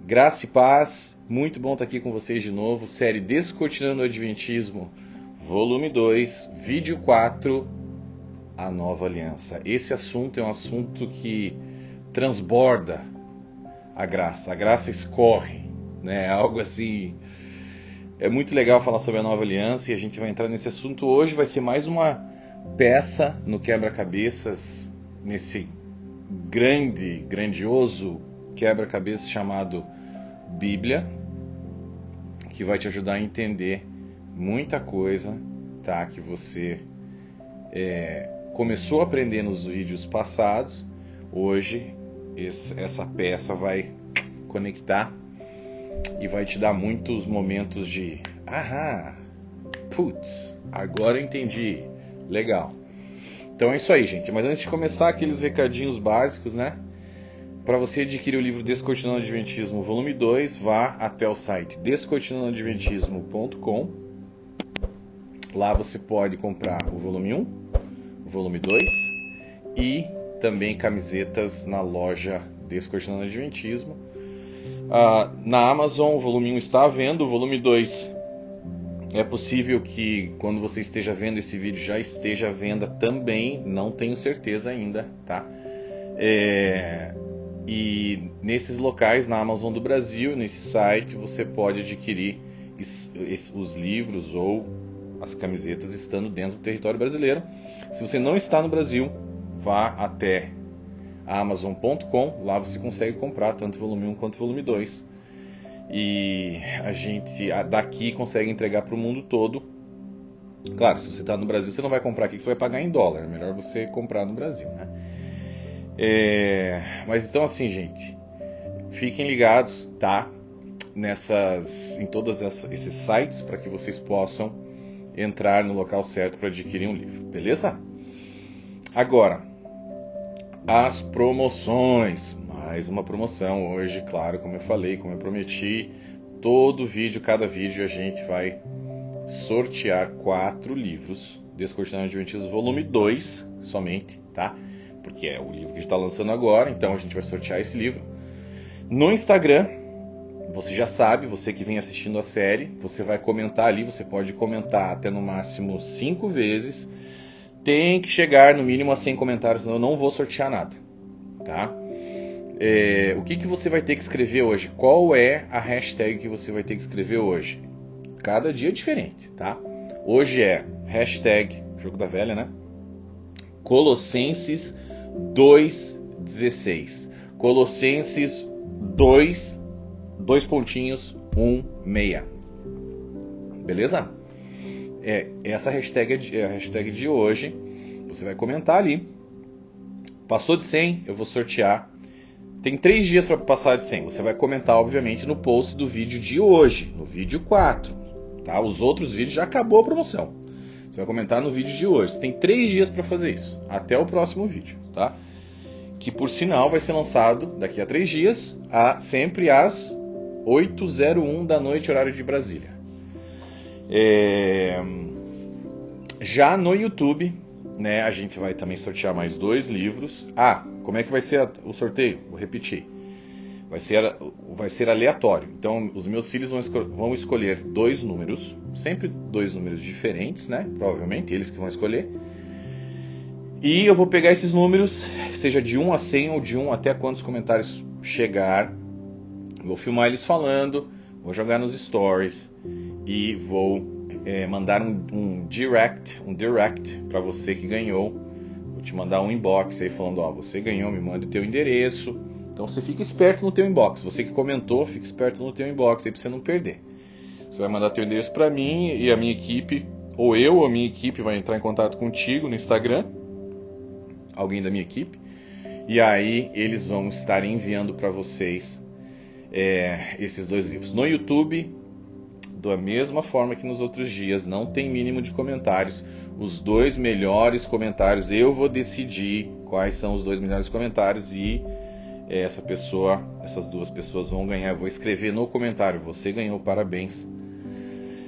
Graça e paz, muito bom estar aqui com vocês de novo. Série Descortinando o Adventismo, volume 2, vídeo 4, a nova aliança. Esse assunto é um assunto que transborda a graça escorre, né? Algo assim. É muito legal falar sobre a nova aliança e a gente vai entrar nesse assunto hoje. Vai ser mais uma peça no quebra-cabeças, nesse grandioso quebra-cabeças chamado Bíblia, que vai te ajudar a entender muita coisa, tá? Que você começou a aprender nos vídeos passados. Hoje essa peça vai conectar e vai te dar muitos momentos de putz, agora eu entendi, legal. Então é isso aí, gente. Mas antes de começar, aqueles recadinhos básicos, né? Para você adquirir o livro Descortinando o Adventismo, volume 2, vá até o site descortinandoadventismo.com. Lá você pode comprar o volume 1, o volume 2 e também camisetas na loja Descortinando o Adventismo. Na Amazon, o volume 1 está à venda, o volume 2 é possível que quando você esteja vendo esse vídeo já esteja à venda também, não tenho certeza ainda, tá? E nesses locais, na Amazon do Brasil, nesse site, você pode adquirir os livros ou as camisetas estando dentro do território brasileiro. Se você não está no Brasil, vá até amazon.com, lá você consegue comprar tanto o volume 1 quanto o volume 2. E a gente daqui consegue entregar para o mundo todo. Claro, se você está no Brasil, você não vai comprar aqui, você vai pagar em dólar. É melhor você comprar no Brasil, né? Mas então assim, gente, fiquem ligados, tá? Em todos esses sites para que vocês possam entrar no local certo para adquirir um livro, beleza? Agora, as promoções. Mais uma promoção hoje, claro, como eu falei, como eu prometi, cada vídeo a gente vai sortear 4 livros, Descortinando o Adventismo volume 2 somente, tá? Porque é o livro que a gente está lançando agora, então a gente vai sortear esse livro. No Instagram, você já sabe, você que vem assistindo a série, você vai comentar ali, você pode comentar até no máximo 5 vezes. Tem que chegar no mínimo a 100 comentários, senão eu não vou sortear nada, tá? O que você vai ter que escrever hoje? Qual é a hashtag que você vai ter que escrever hoje? Cada dia é diferente, tá? Hoje é hashtag, jogo da velha, né? Colossenses 2:16. Colossenses 2, 2 pontinhos, 1:6. Beleza? Essa hashtag é a hashtag de hoje. Você vai comentar ali. Passou de 100, eu vou sortear. Tem 3 dias para passar de 100. Você vai comentar, obviamente, no post do vídeo de hoje, no vídeo 4. Tá? Os outros vídeos já acabou a promoção. Você vai comentar no vídeo de hoje. Você tem 3 dias para fazer isso, até o próximo vídeo, tá? Que por sinal vai ser lançado daqui a 3 dias, sempre às 8h01 da noite, horário de Brasília. Já no YouTube, né, a gente vai também sortear mais 2 livros. Como é que vai ser o sorteio? Vou repetir. Vai ser aleatório. Então, os meus filhos vão escolher 2 números, sempre 2 números diferentes, né? Provavelmente, eles que vão escolher. E eu vou pegar esses números, seja de 1 a 100 ou de 1 até quantos comentários chegar. Vou filmar eles falando, vou jogar nos stories e vou mandar um direct para você que ganhou. Vou te mandar um inbox aí falando, você ganhou, me manda o teu endereço. Então você fica esperto no teu inbox. Você que comentou, fica esperto no teu inbox aí para você não perder. Você vai mandar teu endereço para mim e a minha equipe, ou eu ou a minha equipe vai entrar em contato contigo no Instagram, alguém da minha equipe, e aí eles vão estar enviando para vocês esses 2 livros. No YouTube, da mesma forma que nos outros dias, não tem mínimo de comentários. Os 2 melhores comentários, eu vou decidir quais são os 2 melhores comentários e essas 2 pessoas vão ganhar. Eu vou escrever no comentário, você ganhou, parabéns,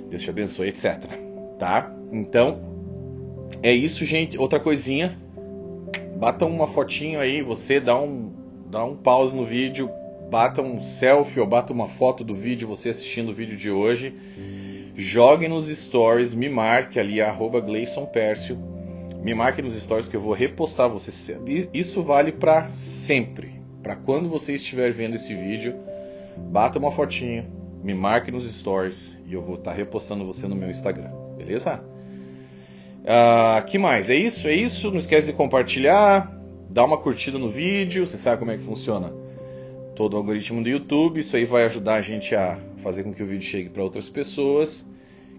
Deus te abençoe, etc. Tá? Então, é isso, gente. Outra coisinha, bata uma fotinho aí, você dá um pause no vídeo, bata um selfie ou bata uma foto do vídeo, você assistindo o vídeo de hoje, jogue nos stories, me marque ali, @GleisonPércio, me marque nos stories que eu vou repostar você. Isso vale para sempre, para quando você estiver vendo esse vídeo, bata uma fotinho, me marque nos stories e eu vou estar repostando você no meu Instagram, beleza? Que mais? É isso, não esquece de compartilhar, dá uma curtida no vídeo, você sabe como é que funciona todo o algoritmo do YouTube, isso aí vai ajudar a gente a fazer com que o vídeo chegue para outras pessoas,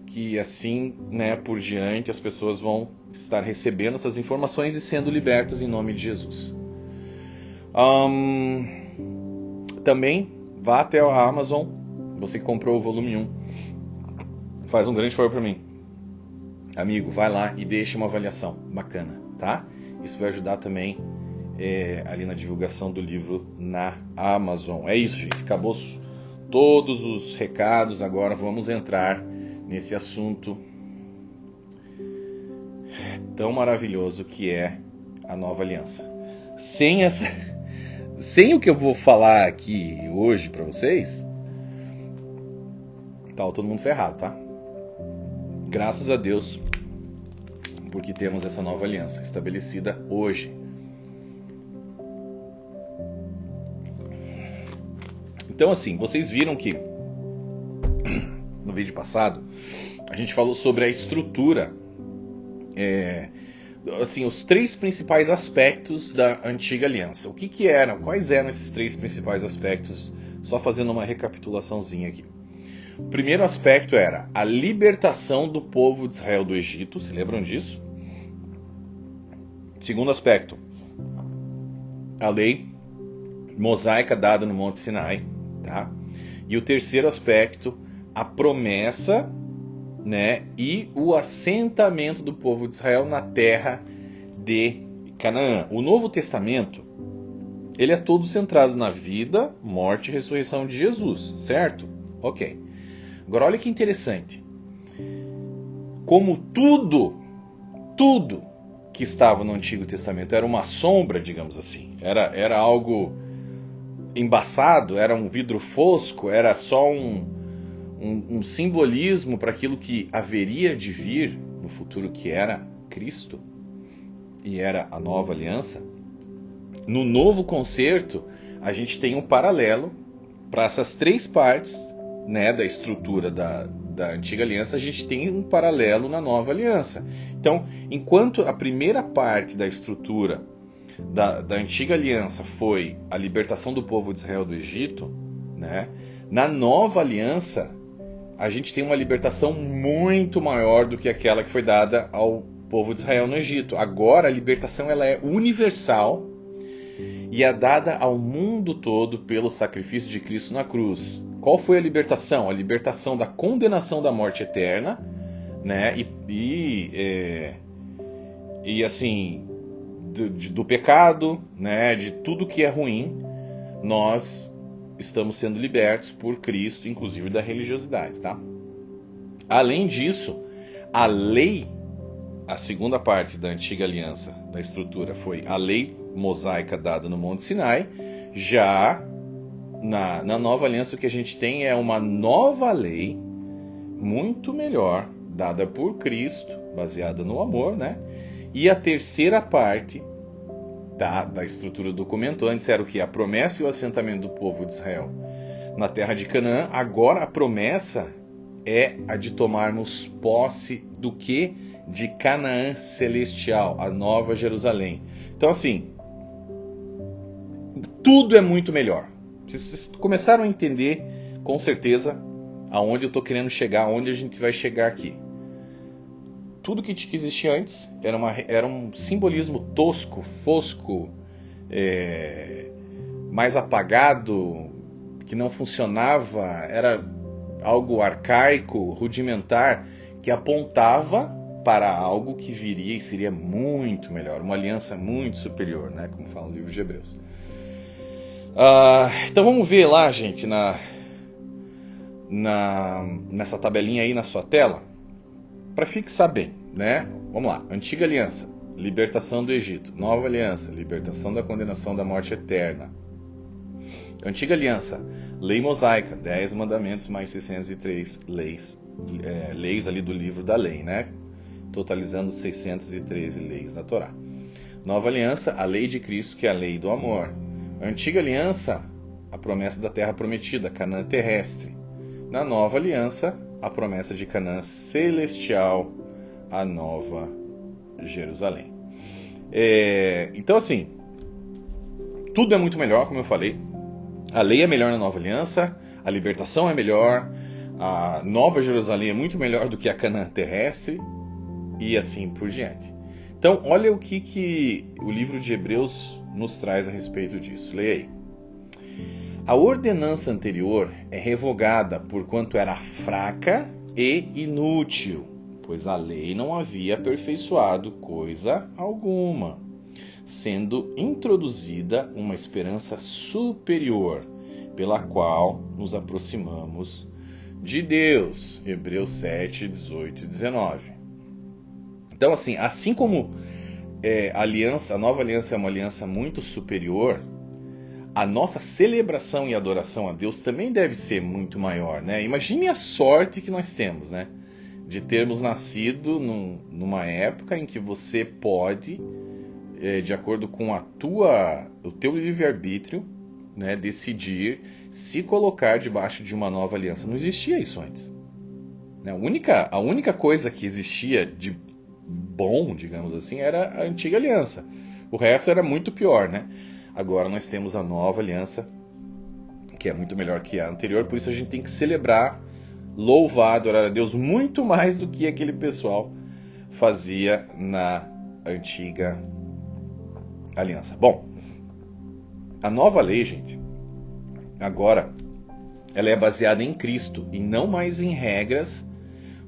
que assim, né, por diante, as pessoas vão estar recebendo essas informações e sendo libertas em nome de Jesus. Também vá até a Amazon, você que comprou o volume 1, faz um grande favor para mim. Amigo, vai lá e deixa uma avaliação bacana, tá? Isso vai ajudar também ali na divulgação do livro na Amazon. É isso, gente. Acabou todos os recados. Agora vamos entrar nesse assunto tão maravilhoso que é a nova aliança. Sem o que eu vou falar aqui hoje para vocês, tá todo mundo ferrado, tá? Graças a Deus, porque temos essa nova aliança estabelecida hoje. Então, assim, vocês viram que no vídeo passado a gente falou sobre a estrutura, assim, os 3 principais aspectos da antiga aliança. O que eram? Quais eram esses 3 principais aspectos? Só fazendo uma recapitulaçãozinha aqui. O primeiro aspecto era a libertação do povo de Israel do Egito, se lembram disso? Segundo aspecto, a lei mosaica dada no Monte Sinai, tá? E o terceiro aspecto, a promessa, né, e o assentamento do povo de Israel na terra de Canaã. O Novo Testamento, ele é todo centrado na vida, morte e ressurreição de Jesus, certo? Ok. Agora olha que interessante. Como tudo que estava no Antigo Testamento era uma sombra, digamos assim, era algo embaçado, era um vidro fosco, era só um simbolismo para aquilo que haveria de vir no futuro, que era Cristo e era a nova aliança. No novo concerto, a gente tem um paralelo para essas 3 partes, né, da estrutura da antiga aliança. A gente tem um paralelo na nova aliança. Então, enquanto a primeira parte da estrutura da antiga aliança foi a libertação do povo de Israel do Egito, né, na nova aliança a gente tem uma libertação muito maior do que aquela que foi dada ao povo de Israel no Egito. Agora a libertação ela é universal e é dada ao mundo todo pelo sacrifício de Cristo na cruz. Qual foi a libertação? A libertação da condenação da morte eterna, né? E assim, do pecado, né? De tudo que é ruim, nós estamos sendo libertos por Cristo, inclusive da religiosidade, tá? Além disso, a lei, a segunda parte da antiga aliança, da estrutura, foi a lei mosaica dada no Monte Sinai. Já na nova aliança o que a gente tem é uma nova lei, muito melhor, dada por Cristo, baseada no amor, né? E a terceira parte da estrutura do documento, antes era o que? A promessa e o assentamento do povo de Israel na terra de Canaã. Agora a promessa é a de tomarmos posse do que? De Canaã celestial, a nova Jerusalém. Então assim, tudo é muito melhor. Vocês começaram a entender, com certeza, aonde eu estou querendo chegar, aonde a gente vai chegar aqui. Tudo que existia antes era um simbolismo tosco, fosco, mais apagado, que não funcionava, era algo arcaico, rudimentar, que apontava para algo que viria e seria muito melhor, uma aliança muito superior, né, como fala o livro de Hebreus. Então vamos ver lá, gente, nessa tabelinha aí na sua tela, para fixar bem, né? Vamos lá. Antiga aliança, libertação do Egito. Nova aliança, libertação da condenação da morte eterna. Antiga Aliança, lei mosaica, 10 mandamentos mais 603 leis, leis ali do livro da lei, né? Totalizando 613 leis da Torá. Nova Aliança, a lei de Cristo, que é a lei do amor. Antiga Aliança, a promessa da terra prometida, Canaã terrestre. Na Nova Aliança, a promessa de Canaã celestial, a Nova Jerusalém. Então, assim, tudo é muito melhor, como eu falei. A lei é melhor na Nova Aliança, a libertação é melhor, a Nova Jerusalém é muito melhor do que a Canaã terrestre, e assim por diante. Então, olha o que o livro de Hebreus nos traz a respeito disso. Leia aí. A ordenança anterior é revogada porquanto era fraca e inútil, pois a lei não havia aperfeiçoado coisa alguma, sendo introduzida uma esperança superior, pela qual nos aproximamos de Deus. Hebreus 7, 18 e 19. Então, assim como a nova aliança é uma aliança muito superior, a nossa celebração e adoração a Deus também deve ser muito maior, né? Imagine a sorte que nós temos, né? De termos nascido numa época em que você pode, de acordo com o teu livre-arbítrio, né, decidir se colocar debaixo de uma nova aliança. Não existia isso antes. A única coisa que existia de bom, digamos assim, era a antiga aliança. O resto era muito pior, né? Agora nós temos a nova aliança, que é muito melhor que a anterior, por isso a gente tem que celebrar, louvar, adorar a Deus muito mais do que aquele pessoal fazia na antiga aliança. Bom, a nova lei, gente, agora, ela é baseada em Cristo e não mais em regras,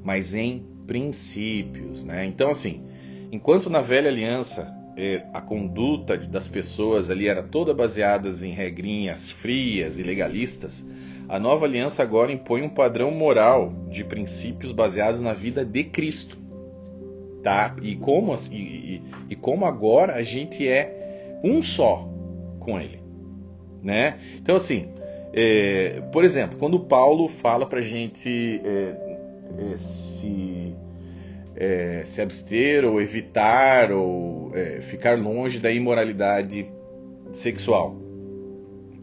mas em princípios, né? Então, assim, enquanto na velha aliança a conduta das pessoas ali era toda baseada em regrinhas frias e legalistas, a nova aliança agora impõe um padrão moral de princípios baseados na vida de Cristo, tá? E como agora a gente é um só com Ele, né? Então, assim, por exemplo, quando Paulo fala pra gente se abster ou evitar ou ficar longe da imoralidade sexual,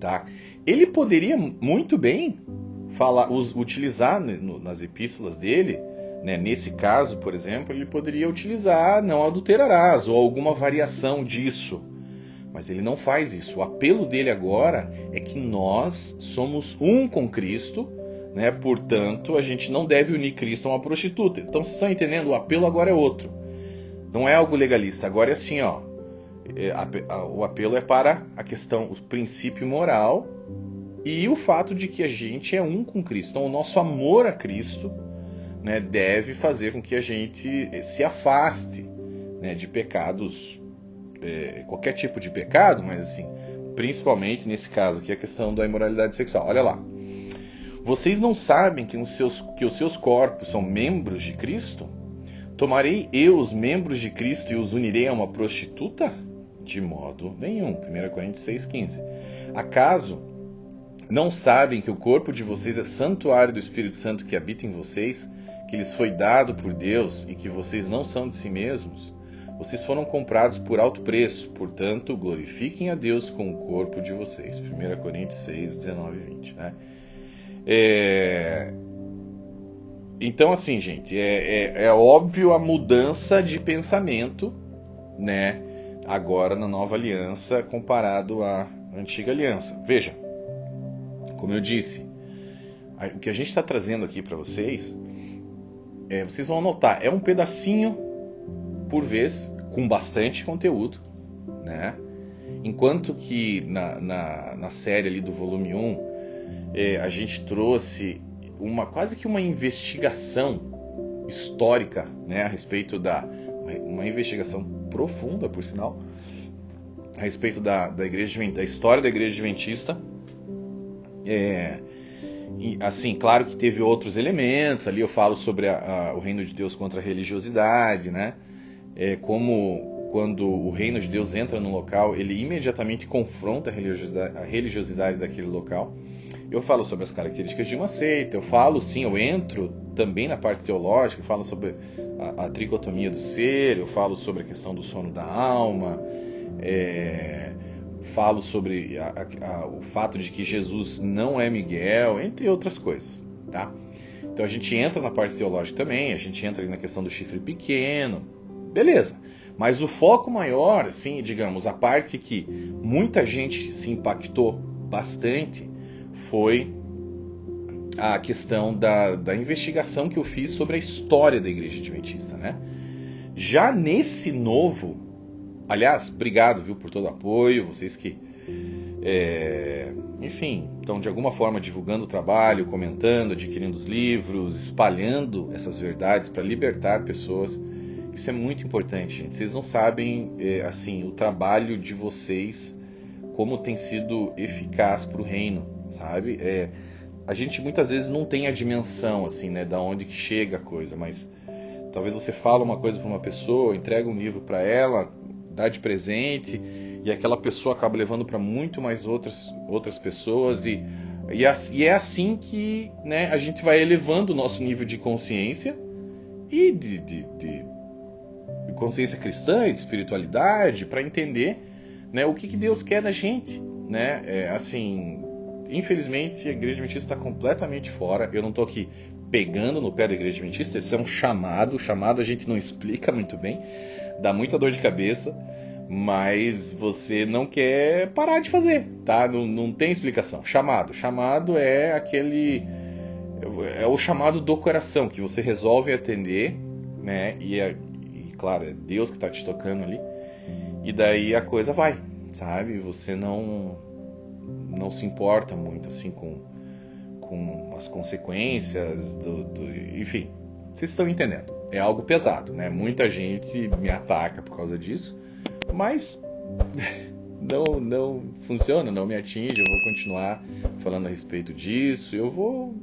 tá? Ele poderia muito bem utilizar nas epístolas dele, né, nesse caso, por exemplo, ele poderia utilizar não adulterarás ou alguma variação disso, mas ele não faz isso. O apelo dele agora é que nós somos um com Cristo, né? Portanto, a gente não deve unir Cristo a uma prostituta. Então, vocês estão entendendo? O apelo agora é outro. Não é algo legalista. Agora é assim, ó. O apelo é para a questão, o princípio moral e o fato de que a gente é um com Cristo. Então, o nosso amor a Cristo, né, deve fazer com que a gente se afaste, né, de pecados, qualquer tipo de pecado, mas assim, principalmente nesse caso, que é a questão da imoralidade sexual. Olha lá. Vocês não sabem que os seus corpos são membros de Cristo? Tomarei eu os membros de Cristo e os unirei a uma prostituta? De modo nenhum. 1 Coríntios 6,15. Acaso não sabem que o corpo de vocês é santuário do Espírito Santo que habita em vocês, que lhes foi dado por Deus e que vocês não são de si mesmos? Vocês foram comprados por alto preço, portanto, glorifiquem a Deus com o corpo de vocês. 1 Coríntios 6, 19 e 20, né? Então, assim, gente, é óbvio a mudança de pensamento, né, agora na nova aliança comparado à antiga aliança. Veja, como eu disse, o que a gente está trazendo aqui para vocês, vocês vão notar, é um pedacinho por vez, com bastante conteúdo, né? Enquanto que na série ali do volume 1, a gente trouxe quase que uma investigação histórica, né, a respeito uma investigação profunda, por sinal, a respeito da história da Igreja Adventista. Assim, claro que teve outros elementos, ali eu falo sobre o reino de Deus contra a religiosidade, né, como quando o reino de Deus entra no local, ele imediatamente confronta a religiosidade daquele local. Eu falo sobre as características de uma seita, eu falo sim, eu entro também na parte teológica, eu falo sobre a tricotomia do ser, eu falo sobre a questão do sono da alma, falo sobre o fato de que Jesus não é Miguel, entre outras coisas, tá? Então a gente entra na parte teológica também, a gente entra ali na questão do chifre pequeno, beleza. Mas o foco maior, assim, digamos, a parte que muita gente se impactou bastante, foi a questão da investigação que eu fiz sobre a história da Igreja Adventista, né? Já nesse novo, aliás, obrigado, viu, por todo o apoio, vocês que, enfim, estão de alguma forma divulgando o trabalho, comentando, adquirindo os livros, espalhando essas verdades para libertar pessoas. Isso é muito importante, gente. Vocês não sabem, assim, o trabalho de vocês, como tem sido eficaz para o reino, sabe? A gente muitas vezes não tem a dimensão, assim, né, da onde que chega a coisa, mas talvez você fala uma coisa para uma pessoa, entrega um livro para ela, dá de presente, e aquela pessoa acaba levando para muito mais outras pessoas, e é assim que, né, a gente vai elevando o nosso nível de consciência e de consciência cristã e de espiritualidade, para entender, né, o que Deus quer da gente, né? Assim, infelizmente a Igreja Adventista está completamente fora. Eu não estou aqui pegando no pé da Igreja Adventista, esse é um chamado. O chamado a gente não explica muito bem, dá muita dor de cabeça, mas você não quer parar de fazer, tá? Não tem explicação. Chamado é aquele, é o chamado do coração que você resolve atender, né? E claro, é Deus que está te tocando ali, e daí a coisa vai, sabe? Você não se importa muito assim com as consequências enfim, vocês estão entendendo. É algo pesado, né? Muita gente me ataca por causa disso, mas não funciona, não me atinge. Eu vou continuar falando a respeito disso, eu vou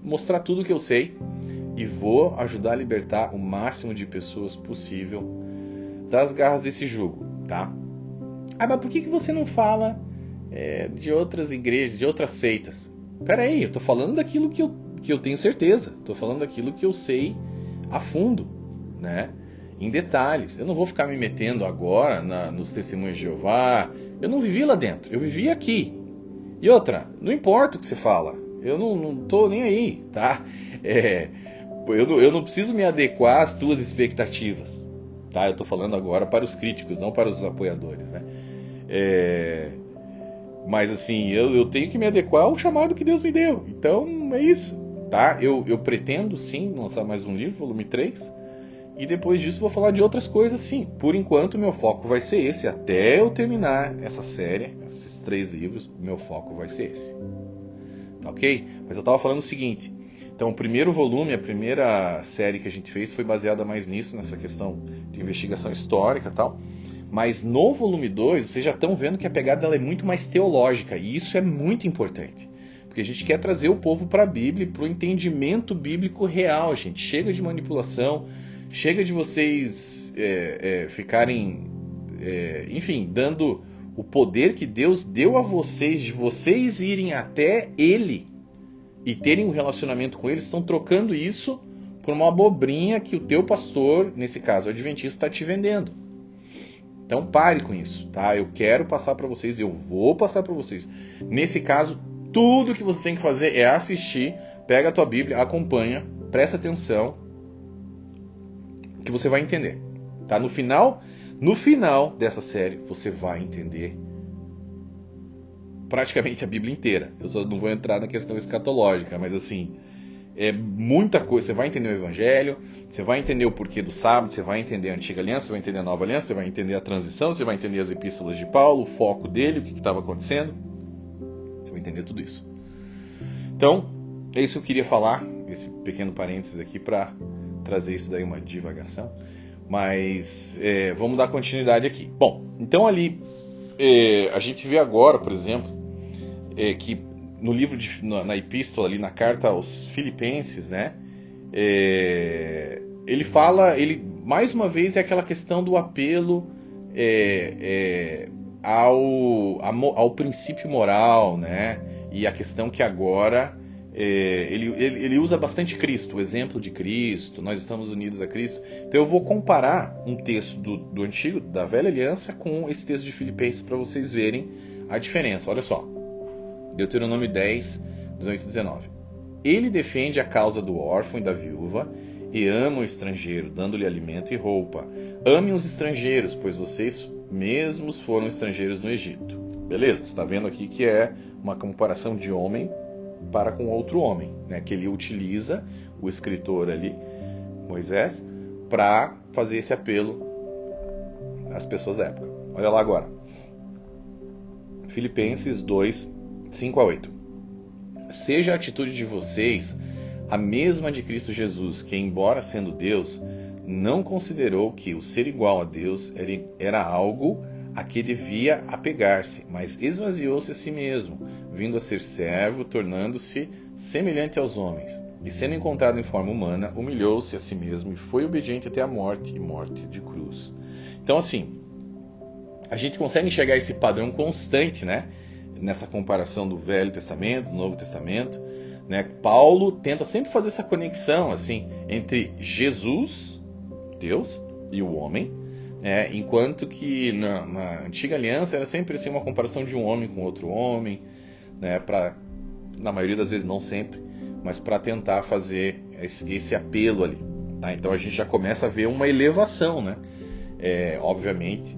mostrar tudo o que eu sei e vou ajudar a libertar o máximo de pessoas possível das garras desse jugo, tá? Ah, mas por que você não fala de outras igrejas, de outras seitas? Pera aí, eu tô falando daquilo que eu tenho certeza, tô falando daquilo que eu sei a fundo, né? Em detalhes. Eu não vou ficar me metendo agora nos testemunhos de Jeová. Eu não vivi lá dentro, eu vivi aqui. E outra, não importa o que você fala, eu não tô nem aí, tá? Eu não preciso me adequar às tuas expectativas, tá? Eu tô falando agora para os críticos, não para os apoiadores, né? Mas assim, eu tenho que me adequar ao chamado que Deus me deu. Então é isso, tá? Eu pretendo sim lançar mais um livro, volume 3. E depois disso vou falar de outras coisas sim. Por enquanto meu foco vai ser esse. Até eu terminar essa série, esses 3 livros, meu foco vai ser esse. Tá ok? Mas eu estava falando o seguinte. Então o primeiro volume, a primeira série que a gente fez foi baseada mais nisso, nessa questão de investigação histórica e tal. Mas no volume 2, vocês já estão vendo que a pegada ela é muito mais teológica. E isso é muito importante. Porque a gente quer trazer o povo para a Bíblia, para o entendimento bíblico real, gente. Chega de manipulação, chega de vocês ficarem, enfim, dando o poder que Deus deu a vocês, de vocês irem até Ele e terem um relacionamento com Ele. Estão trocando isso por uma abobrinha que o teu pastor, nesse caso o adventista, está te vendendo. Então pare com isso, tá? Eu quero passar para vocês, eu vou passar para vocês. Nesse caso, tudo que você tem que fazer é assistir, pega a tua Bíblia, acompanha, presta atenção, que você vai entender, tá? No final dessa série, você vai entender praticamente a Bíblia inteira. Eu só não vou entrar na questão escatológica, mas assim, é muita coisa. Você vai entender o Evangelho, você vai entender o porquê do sábado, você vai entender a Antiga Aliança, você vai entender a Nova Aliança, você vai entender a transição, você vai entender as epístolas de Paulo, o foco dele, o que estava acontecendo. Você vai entender tudo isso. Então, é isso que eu queria falar, esse pequeno parênteses aqui para trazer isso daí, uma divagação. Mas vamos dar continuidade aqui. Bom, então ali a gente vê agora, por exemplo, que no livro, na epístola, ali na carta aos Filipenses, né? Ele fala, mais uma vez, é aquela questão do apelo ao princípio moral, né? E a questão que agora ele usa bastante Cristo, o exemplo de Cristo, nós estamos unidos a Cristo. Então eu vou comparar um texto do Antigo, da Velha Aliança, com esse texto de Filipenses para vocês verem a diferença. Olha só, Deuteronômio 10, 18 e 19. Ele defende a causa do órfão e da viúva e ama o estrangeiro, dando-lhe alimento e roupa. Amem os estrangeiros, pois vocês mesmos foram estrangeiros no Egito. Beleza? Você está vendo aqui que é uma comparação de homem para com outro homem, né? Que ele utiliza, o escritor ali, Moisés, para fazer esse apelo às pessoas da época. Olha lá agora. Filipenses 2, 5 a 8. Seja a atitude de vocês a mesma de Cristo Jesus, que, embora sendo Deus, não considerou que o ser igual a Deus era algo a que devia apegar-se, mas esvaziou-se a si mesmo, vindo a ser servo, tornando-se semelhante aos homens. E sendo encontrado em forma humana, humilhou-se a si mesmo e foi obediente até a morte, e morte de cruz. Então, assim, a gente consegue enxergar esse padrão constante, né? Nessa comparação do Velho Testamento, do Novo Testamento, né? Paulo tenta sempre fazer essa conexão, assim, entre Jesus, Deus, e o homem, enquanto que na Antiga Aliança era sempre assim, uma comparação de um homem com outro homem, né? Na maioria das vezes, não sempre, mas para tentar fazer esse apelo ali. Tá? Então a gente já começa a ver uma elevação, né? Obviamente,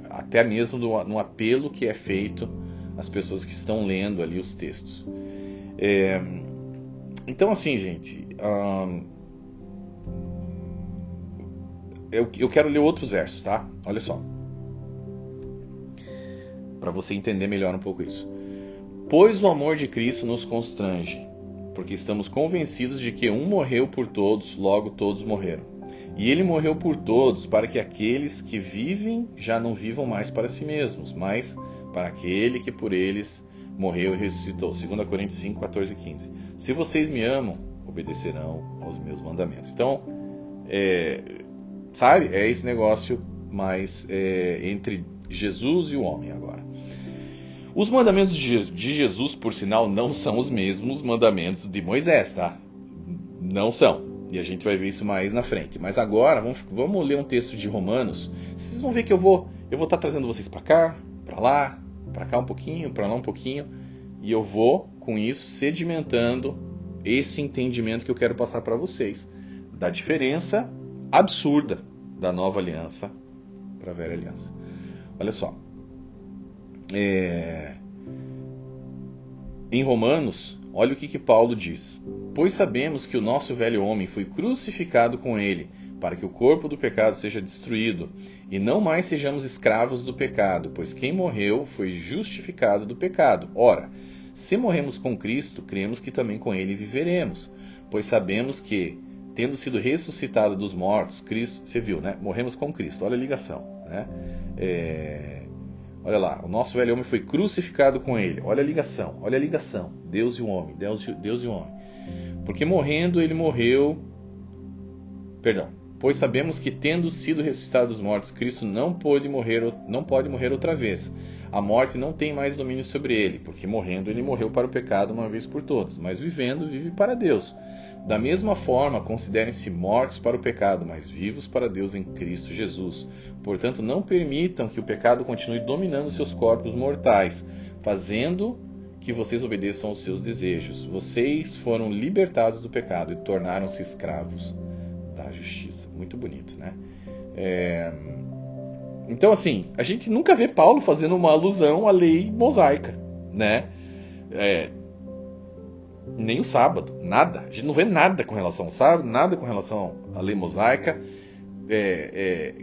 até mesmo no apelo que é feito às pessoas que estão lendo ali os textos. Então, assim, gente, eu quero ler outros versos, tá? Olha só, para você entender melhor um pouco isso. Pois o amor de Cristo nos constrange, porque estamos convencidos de que um morreu por todos, logo todos morreram. E ele morreu por todos, para que aqueles que vivem já não vivam mais para si mesmos, mas para aquele que por eles morreu e ressuscitou. 2 Coríntios 5, 14 e 15. Se vocês me amam, obedecerão aos meus mandamentos. Então, sabe? É esse negócio mais entre Jesus e o homem agora. Os mandamentos de Jesus, por sinal, não são os mesmos mandamentos de Moisés, tá? Não são. E a gente vai ver isso mais na frente. Mas agora, vamos ler um texto de Romanos. Vocês vão ver que eu vou estar trazendo vocês para cá, para lá, para cá um pouquinho, para lá um pouquinho. E eu vou, com isso, sedimentando esse entendimento que eu quero passar para vocês. Da diferença absurda da nova aliança para a velha aliança. Olha só. Em Romanos, olha o que Paulo diz. Pois sabemos que o nosso velho homem foi crucificado com ele, para que o corpo do pecado seja destruído, e não mais sejamos escravos do pecado, pois quem morreu foi justificado do pecado. Ora, se morremos com Cristo, cremos que também com ele viveremos, pois sabemos que, tendo sido ressuscitado dos mortos, Cristo, você viu, né? Morremos com Cristo, olha a ligação, né? Olha lá, o nosso velho homem foi crucificado com ele. Olha a ligação. Deus e o homem. Deus e o homem. Porque morrendo ele morreu. Perdão. Pois sabemos que, tendo sido ressuscitado dos mortos, Cristo não pode morrer outra vez. A morte não tem mais domínio sobre ele, porque morrendo ele morreu para o pecado uma vez por todas, mas vivendo vive para Deus. Da mesma forma, considerem-se mortos para o pecado, mas vivos para Deus em Cristo Jesus. Portanto, não permitam que o pecado continue dominando seus corpos mortais, fazendo que vocês obedeçam aos seus desejos. Vocês foram libertados do pecado e tornaram-se escravos da justiça. Muito bonito, né? Então, assim, a gente nunca vê Paulo fazendo uma alusão à lei mosaica, né? Nem o sábado, nada. A gente não vê nada com relação ao sábado, nada com relação à lei mosaica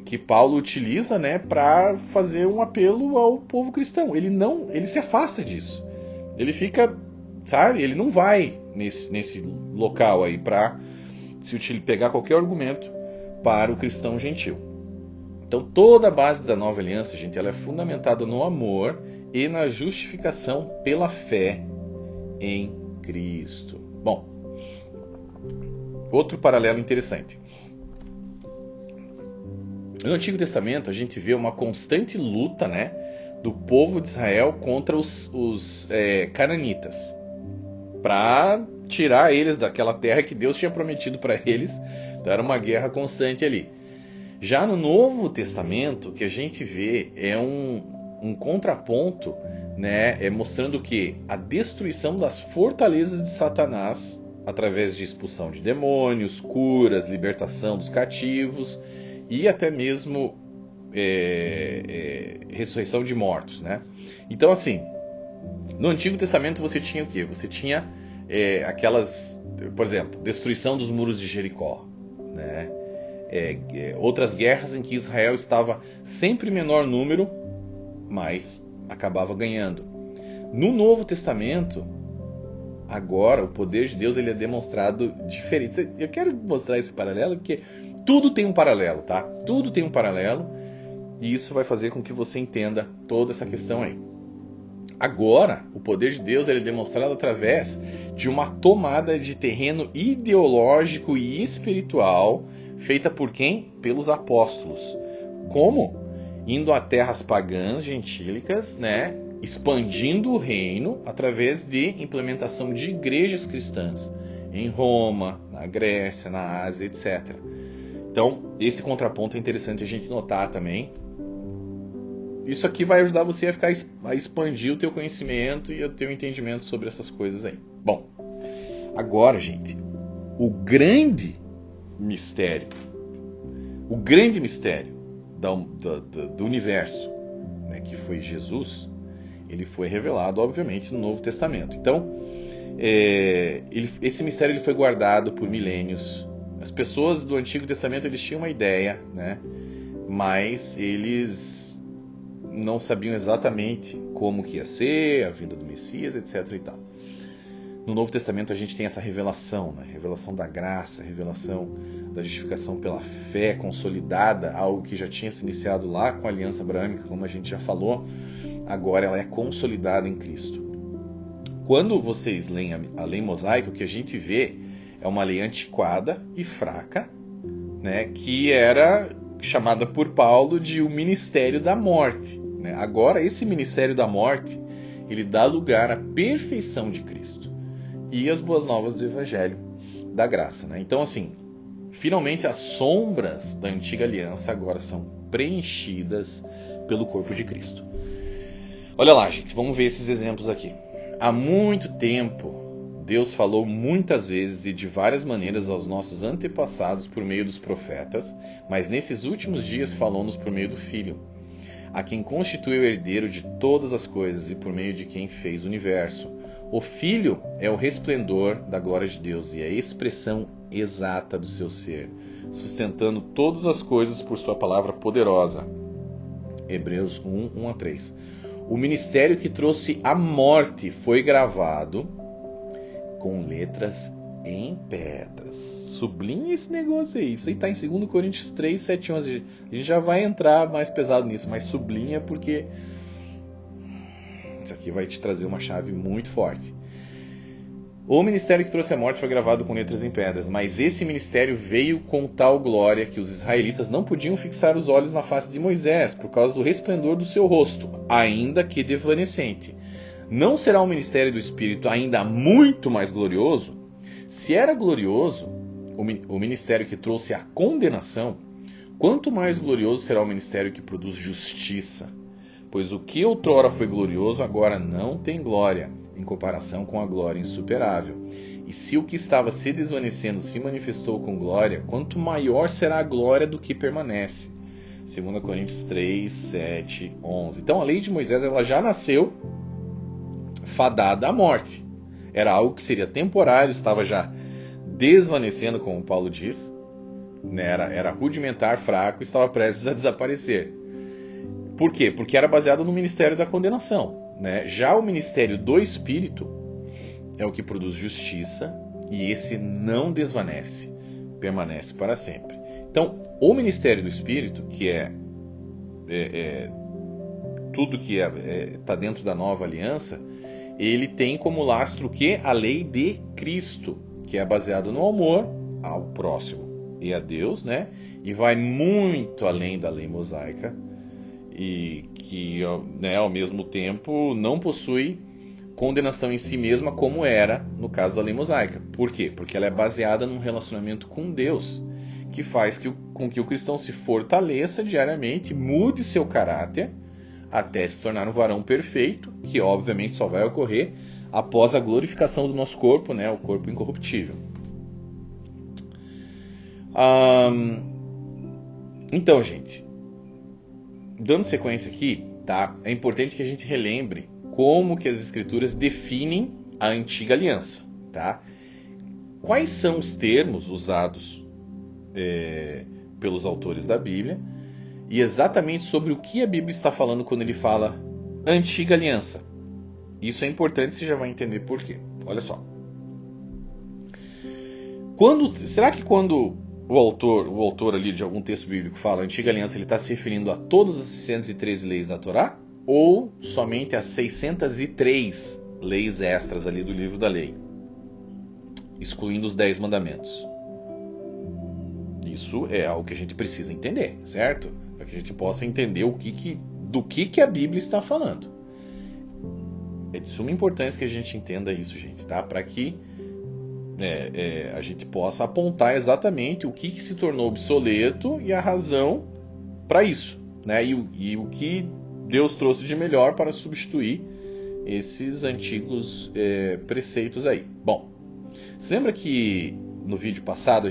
que Paulo utiliza, né, para fazer um apelo ao povo cristão. Ele se afasta disso. Ele fica, sabe? Ele não vai nesse local aí para pegar qualquer argumento para o cristão gentil. Então toda a base da nova aliança, gente, ela é fundamentada no amor e na justificação pela fé em Cristo. Bom, outro paralelo interessante. No Antigo Testamento a gente vê uma constante luta, né, do povo de Israel contra os cananitas, para tirar eles daquela terra que Deus tinha prometido para eles. Então era uma guerra constante ali. Já no Novo Testamento, o que a gente vê é um contraponto, né, mostrando que a destruição das fortalezas de Satanás, através de expulsão de demônios, curas, libertação dos cativos e até mesmo ressurreição de mortos, né? Então, assim, no Antigo Testamento você tinha o quê? Você tinha aquelas, por exemplo, destruição dos muros de Jericó, né? Outras guerras em que Israel estava sempre em menor número, mas acabava ganhando. No Novo Testamento, agora o poder de Deus ele é demonstrado diferente. Eu quero mostrar esse paralelo porque tudo tem um paralelo, tá? Tudo tem um paralelo e isso vai fazer com que você entenda toda essa questão aí. Agora, o poder de Deus ele é demonstrado através de uma tomada de terreno ideológico e espiritual feita por quem? Pelos apóstolos. Como? Indo a terras pagãs, gentílicas, né? Expandindo o reino através de implementação de igrejas cristãs em Roma, na Grécia, na Ásia, etc. Então, esse contraponto é interessante a gente notar também. Isso aqui vai ajudar você a expandir o teu conhecimento e o teu entendimento sobre essas coisas aí. Bom, agora, gente, o grande mistério do universo, né, que foi Jesus, ele foi revelado, obviamente, no Novo Testamento. Então, esse mistério ele foi guardado por milênios. As pessoas do Antigo Testamento eles tinham uma ideia, né, mas eles não sabiam exatamente como que ia ser a vinda do Messias, etc. e tal. No Novo Testamento a gente tem essa revelação, né? Revelação da graça, revelação da justificação pela fé consolidada, algo que já tinha se iniciado lá com a aliança abraâmica, como a gente já falou, agora ela é consolidada em Cristo. Quando vocês leem a lei mosaica, o que a gente vê é uma lei antiquada e fraca, né? Que era chamada por Paulo de o ministério da morte, né? Agora esse ministério da morte ele dá lugar à perfeição de Cristo e as boas novas do Evangelho da graça, né? Então, assim, finalmente as sombras da antiga aliança agora são preenchidas pelo corpo de Cristo. Olha lá, gente, vamos ver esses exemplos aqui. Há muito tempo, Deus falou muitas vezes e de várias maneiras aos nossos antepassados por meio dos profetas, mas nesses últimos dias falou-nos por meio do Filho, a quem constituiu o herdeiro de todas as coisas e por meio de quem fez o universo. O Filho é o resplendor da glória de Deus e a expressão exata do seu ser, sustentando todas as coisas por sua palavra poderosa. Hebreus 1, 1-3. O ministério que trouxe a morte foi gravado com letras em pedras. Sublinha esse negócio aí. Isso aí está em 2 Coríntios 3, 7, 11. A gente já vai entrar mais pesado nisso, mas sublinha porque isso aqui vai te trazer uma chave muito forte. O ministério que trouxe a morte foi gravado com letras em pedras, mas esse ministério veio com tal glória que os israelitas não podiam fixar os olhos na face de Moisés por causa do resplendor do seu rosto, ainda que desvanecente. Não será o ministério do Espírito ainda muito mais glorioso? Se era glorioso o ministério que trouxe a condenação, quanto mais glorioso será o ministério que produz justiça? Pois o que outrora foi glorioso agora não tem glória, em comparação com a glória insuperável. E se o que estava se desvanecendo se manifestou com glória, quanto maior será a glória do que permanece. 2 Coríntios 3, 7, 11. Então a lei de Moisés ela já nasceu fadada à morte. Era algo que seria temporário, estava já desvanecendo, como Paulo diz, né? Era rudimentar, fraco, estava prestes a desaparecer. Por quê? Porque era baseado no ministério da condenação, né? Já o ministério do Espírito é o que produz justiça e esse não desvanece, permanece para sempre. Então, o ministério do Espírito, que é tudo que está dentro da nova aliança, ele tem como lastro o quê? A lei de Cristo, que é baseado no amor ao próximo e a Deus, né? e vai muito além da lei mosaica e que, né, ao mesmo tempo não possui condenação em si mesma como era no caso da lei mosaica. Por quê? Porque ela é baseada num relacionamento com Deus, que faz com que o cristão se fortaleça diariamente, mude seu caráter até se tornar um varão perfeito, que obviamente só vai ocorrer após a glorificação do nosso corpo, né, o corpo incorruptível. Então, gente, dando sequência aqui, tá? É importante que a gente relembre como que as escrituras definem a antiga aliança, tá? Quais são os termos usados pelos autores da Bíblia e exatamente sobre o que a Bíblia está falando quando ele fala antiga aliança. Isso é importante, você já vai entender por quê. Olha só. Será que quando o autor ali de algum texto bíblico fala antiga aliança, ele está se referindo a todas as 613 leis da Torá? Ou somente as 603 leis extras ali do livro da lei? Excluindo os 10 mandamentos. Isso é algo que a gente precisa entender, certo? Para que a gente possa entender do que a Bíblia está falando. É de suma importância que a gente entenda isso, gente, tá? Para que a gente possa apontar exatamente o que se tornou obsoleto e a razão para isso, né? E o que Deus trouxe de melhor para substituir esses antigos preceitos aí. Bom, você lembra que no vídeo passado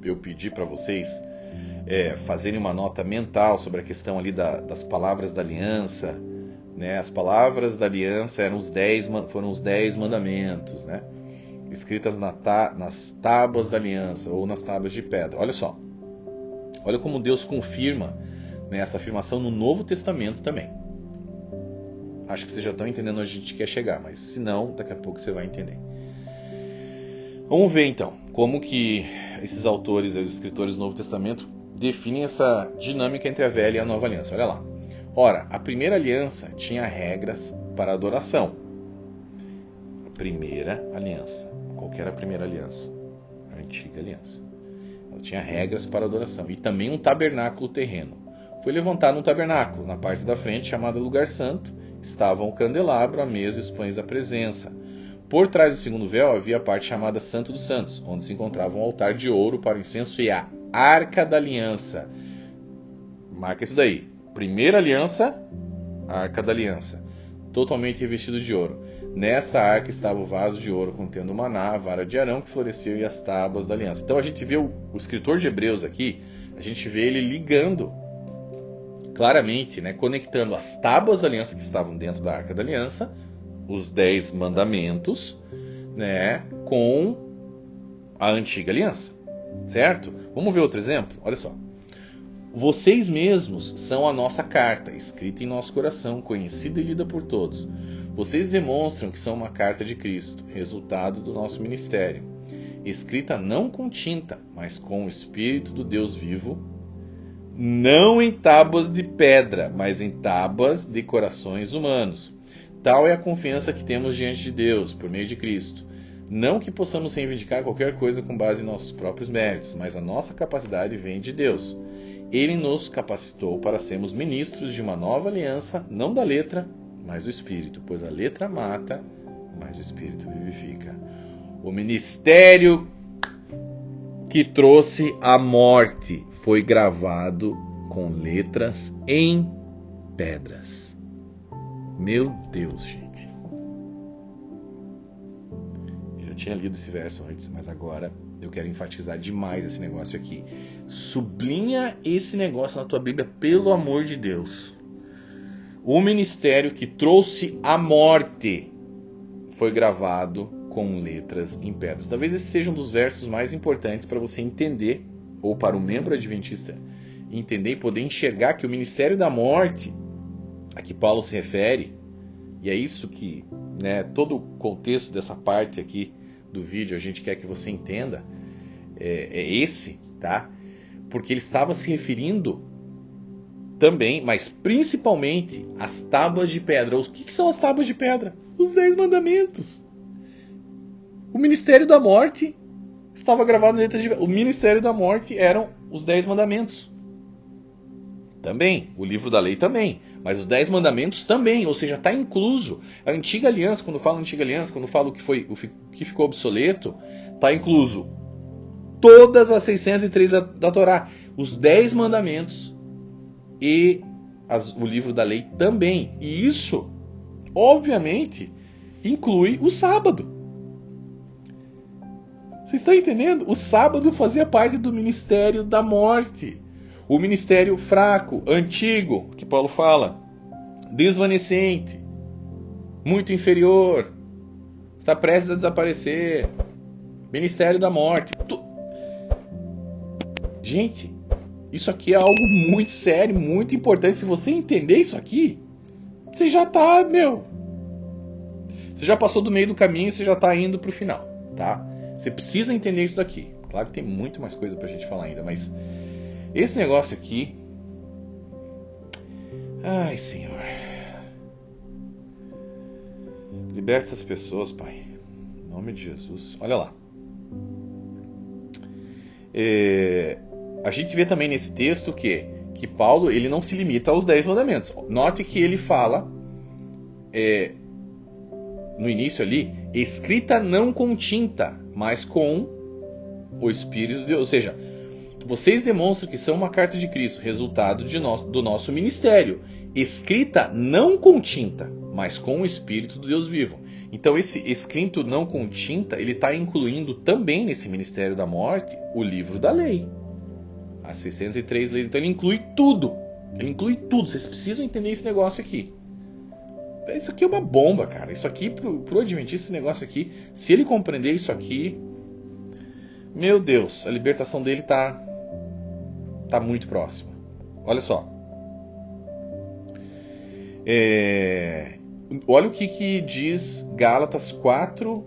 eu pedi para vocês fazerem uma nota mental sobre a questão ali das palavras da aliança, né? As palavras da aliança foram os 10 mandamentos, né? Escritas nas tábuas da aliança ou nas tábuas de pedra. Olha só, olha como Deus confirma, né, essa afirmação no Novo Testamento também. Acho que vocês já estão entendendo onde a gente quer chegar, mas se não, daqui a pouco você vai entender. Vamos ver então como que esses autores, os escritores do Novo Testamento, definem essa dinâmica entre a velha e a nova aliança. Olha lá. Ora, a primeira aliança tinha regras para adoração. Primeira aliança. Qual que era a primeira aliança? A antiga aliança. Ela tinha regras para adoração e também um tabernáculo terreno. Foi levantado um tabernáculo. Na parte da frente, chamada Lugar Santo, estavam o candelabro, a mesa e os pães da presença. Por trás do segundo véu havia a parte chamada Santo dos Santos, onde se encontrava um altar de ouro para o incenso e a Arca da Aliança. Marca isso daí. Primeira aliança, Arca da Aliança. Totalmente revestido de ouro. Nessa arca estava o vaso de ouro contendo o maná, a vara de Arão que floresceu e as tábuas da aliança. Então a gente vê o escritor de Hebreus aqui, a gente vê ele ligando claramente, né, conectando as tábuas da aliança que estavam dentro da arca da aliança, os 10 mandamentos, né, com a antiga aliança, certo? Vamos ver outro exemplo? Olha só. Vocês mesmos são a nossa carta, escrita em nosso coração, conhecida e lida por todos. Vocês demonstram que são uma carta de Cristo, resultado do nosso ministério, escrita não com tinta, mas com o Espírito do Deus vivo, não em tábuas de pedra, mas em tábuas de corações humanos. Tal é a confiança que temos diante de Deus, por meio de Cristo. Não que possamos reivindicar qualquer coisa com base em nossos próprios méritos, mas a nossa capacidade vem de Deus. Ele nos capacitou para sermos ministros de uma nova aliança, não da letra, mas do Espírito, pois a letra mata, mas o Espírito vivifica. O ministério que trouxe a morte foi gravado com letras em pedras. Meu Deus, gente. Eu já tinha lido esse verso antes, mas agora eu quero enfatizar demais esse negócio aqui. Sublinha esse negócio na tua Bíblia, pelo amor de Deus. O ministério que trouxe a morte foi gravado com letras em pedras. Talvez esse seja um dos versos mais importantes para você entender, ou para o membro adventista entender e poder enxergar que o ministério da morte a que Paulo se refere, e é isso que, né, todo o contexto dessa parte aqui do vídeo a gente quer que você entenda, é esse, tá? Porque ele estava se referindo também, mas principalmente, às tábuas de pedra. O que são as tábuas de pedra? Os 10 mandamentos. O ministério da morte estava gravado em letras de pedra. O ministério da morte eram os 10 mandamentos. Também, o livro da lei também, mas os 10 mandamentos também, ou seja, está incluso. A antiga aliança, quando eu falo antiga aliança, quando eu falo o que ficou obsoleto, está incluso todas as 603 da Torá, os 10 mandamentos e o livro da lei também. E isso, obviamente, inclui o sábado. Vocês estão entendendo? O sábado fazia parte do ministério da morte. O ministério fraco, antigo, que Paulo fala, desvanecente, muito inferior, está prestes a desaparecer. Ministério da morte. Gente, isso aqui é algo muito sério, muito importante. Se você entender isso aqui, você já tá, você já passou do meio do caminho, você já tá indo pro final, tá? Você precisa entender isso daqui. Claro que tem muito mais coisa pra gente falar ainda, mas esse negócio aqui... Ai, Senhor. Liberta essas pessoas, Pai. Em nome de Jesus. Olha lá. A gente vê também nesse texto que Paulo ele não se limita aos 10 mandamentos. Note que ele fala no início ali, escrita não com tinta, mas com o Espírito de Deus. Ou seja, vocês demonstram que são uma carta de Cristo, resultado do nosso ministério, escrita não com tinta, mas com o Espírito do Deus vivo. Então esse escrito não com tinta, ele está incluindo também nesse ministério da morte o livro da lei. As 603 leis. Então ele inclui tudo. Ele inclui tudo. Vocês precisam entender esse negócio aqui. Isso aqui é uma bomba, cara. Isso aqui, pro Adventista, esse negócio aqui, se ele compreender isso aqui, meu Deus, a libertação dele tá muito próxima. Olha só. Olha o que diz Gálatas 4,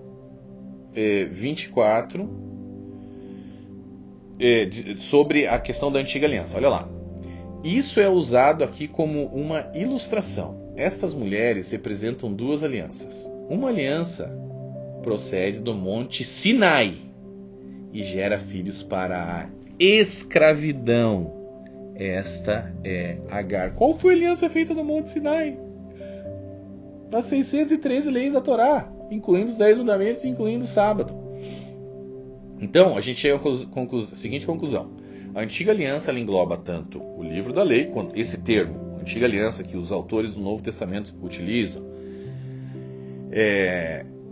24, sobre a questão da antiga aliança. Olha lá. Isso é usado aqui como uma ilustração. Estas mulheres representam duas alianças. Uma aliança procede do monte Sinai e gera filhos para a escravidão. Esta é Agar. Qual foi a aliança feita no monte Sinai? As 613 leis da Torá, incluindo os 10 mandamentos e incluindo o sábado. Então, a gente chega à seguinte conclusão. A antiga aliança ela engloba tanto o livro da lei, quanto esse termo, antiga aliança que os autores do Novo Testamento utilizam,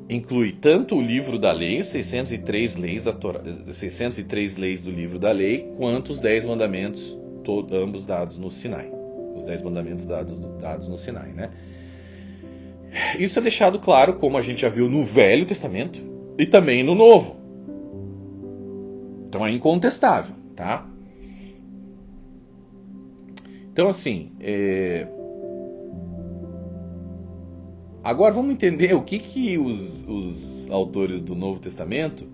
inclui tanto o livro da lei, 603 leis da Torá, 603 leis do livro da lei, quanto os 10 mandamentos, ambos dados no Sinai. Os 10 mandamentos dados no Sinai, né? Isso é deixado claro, como a gente já viu no Velho Testamento e também no Novo. Então é incontestável, tá? Então assim, agora vamos entender o que os autores do Novo Testamento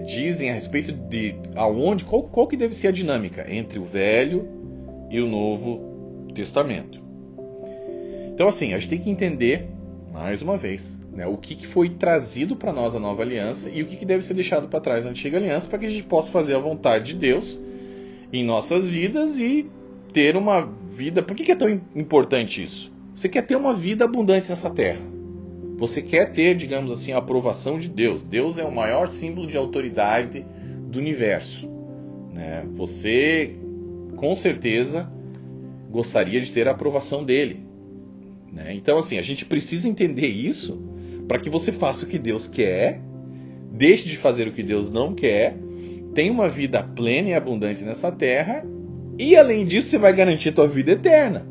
dizem a respeito de qual que deve ser a dinâmica entre o Velho e o Novo Testamento. Então assim, a gente tem que entender, mais uma vez, né, o que foi trazido para nós a nova aliança e o que deve ser deixado para trás a antiga aliança, para que a gente possa fazer a vontade de Deus em nossas vidas e ter uma vida... Por que é tão importante isso? Você quer ter uma vida abundante nessa terra. Você quer ter, digamos assim, a aprovação de Deus. Deus é o maior símbolo de autoridade do universo, né? Você, com certeza, gostaria de ter a aprovação dele, né? Então, assim, a gente precisa entender isso para que você faça o que Deus quer, deixe de fazer o que Deus não quer, tenha uma vida plena e abundante nessa terra e, além disso, você vai garantir a tua vida eterna,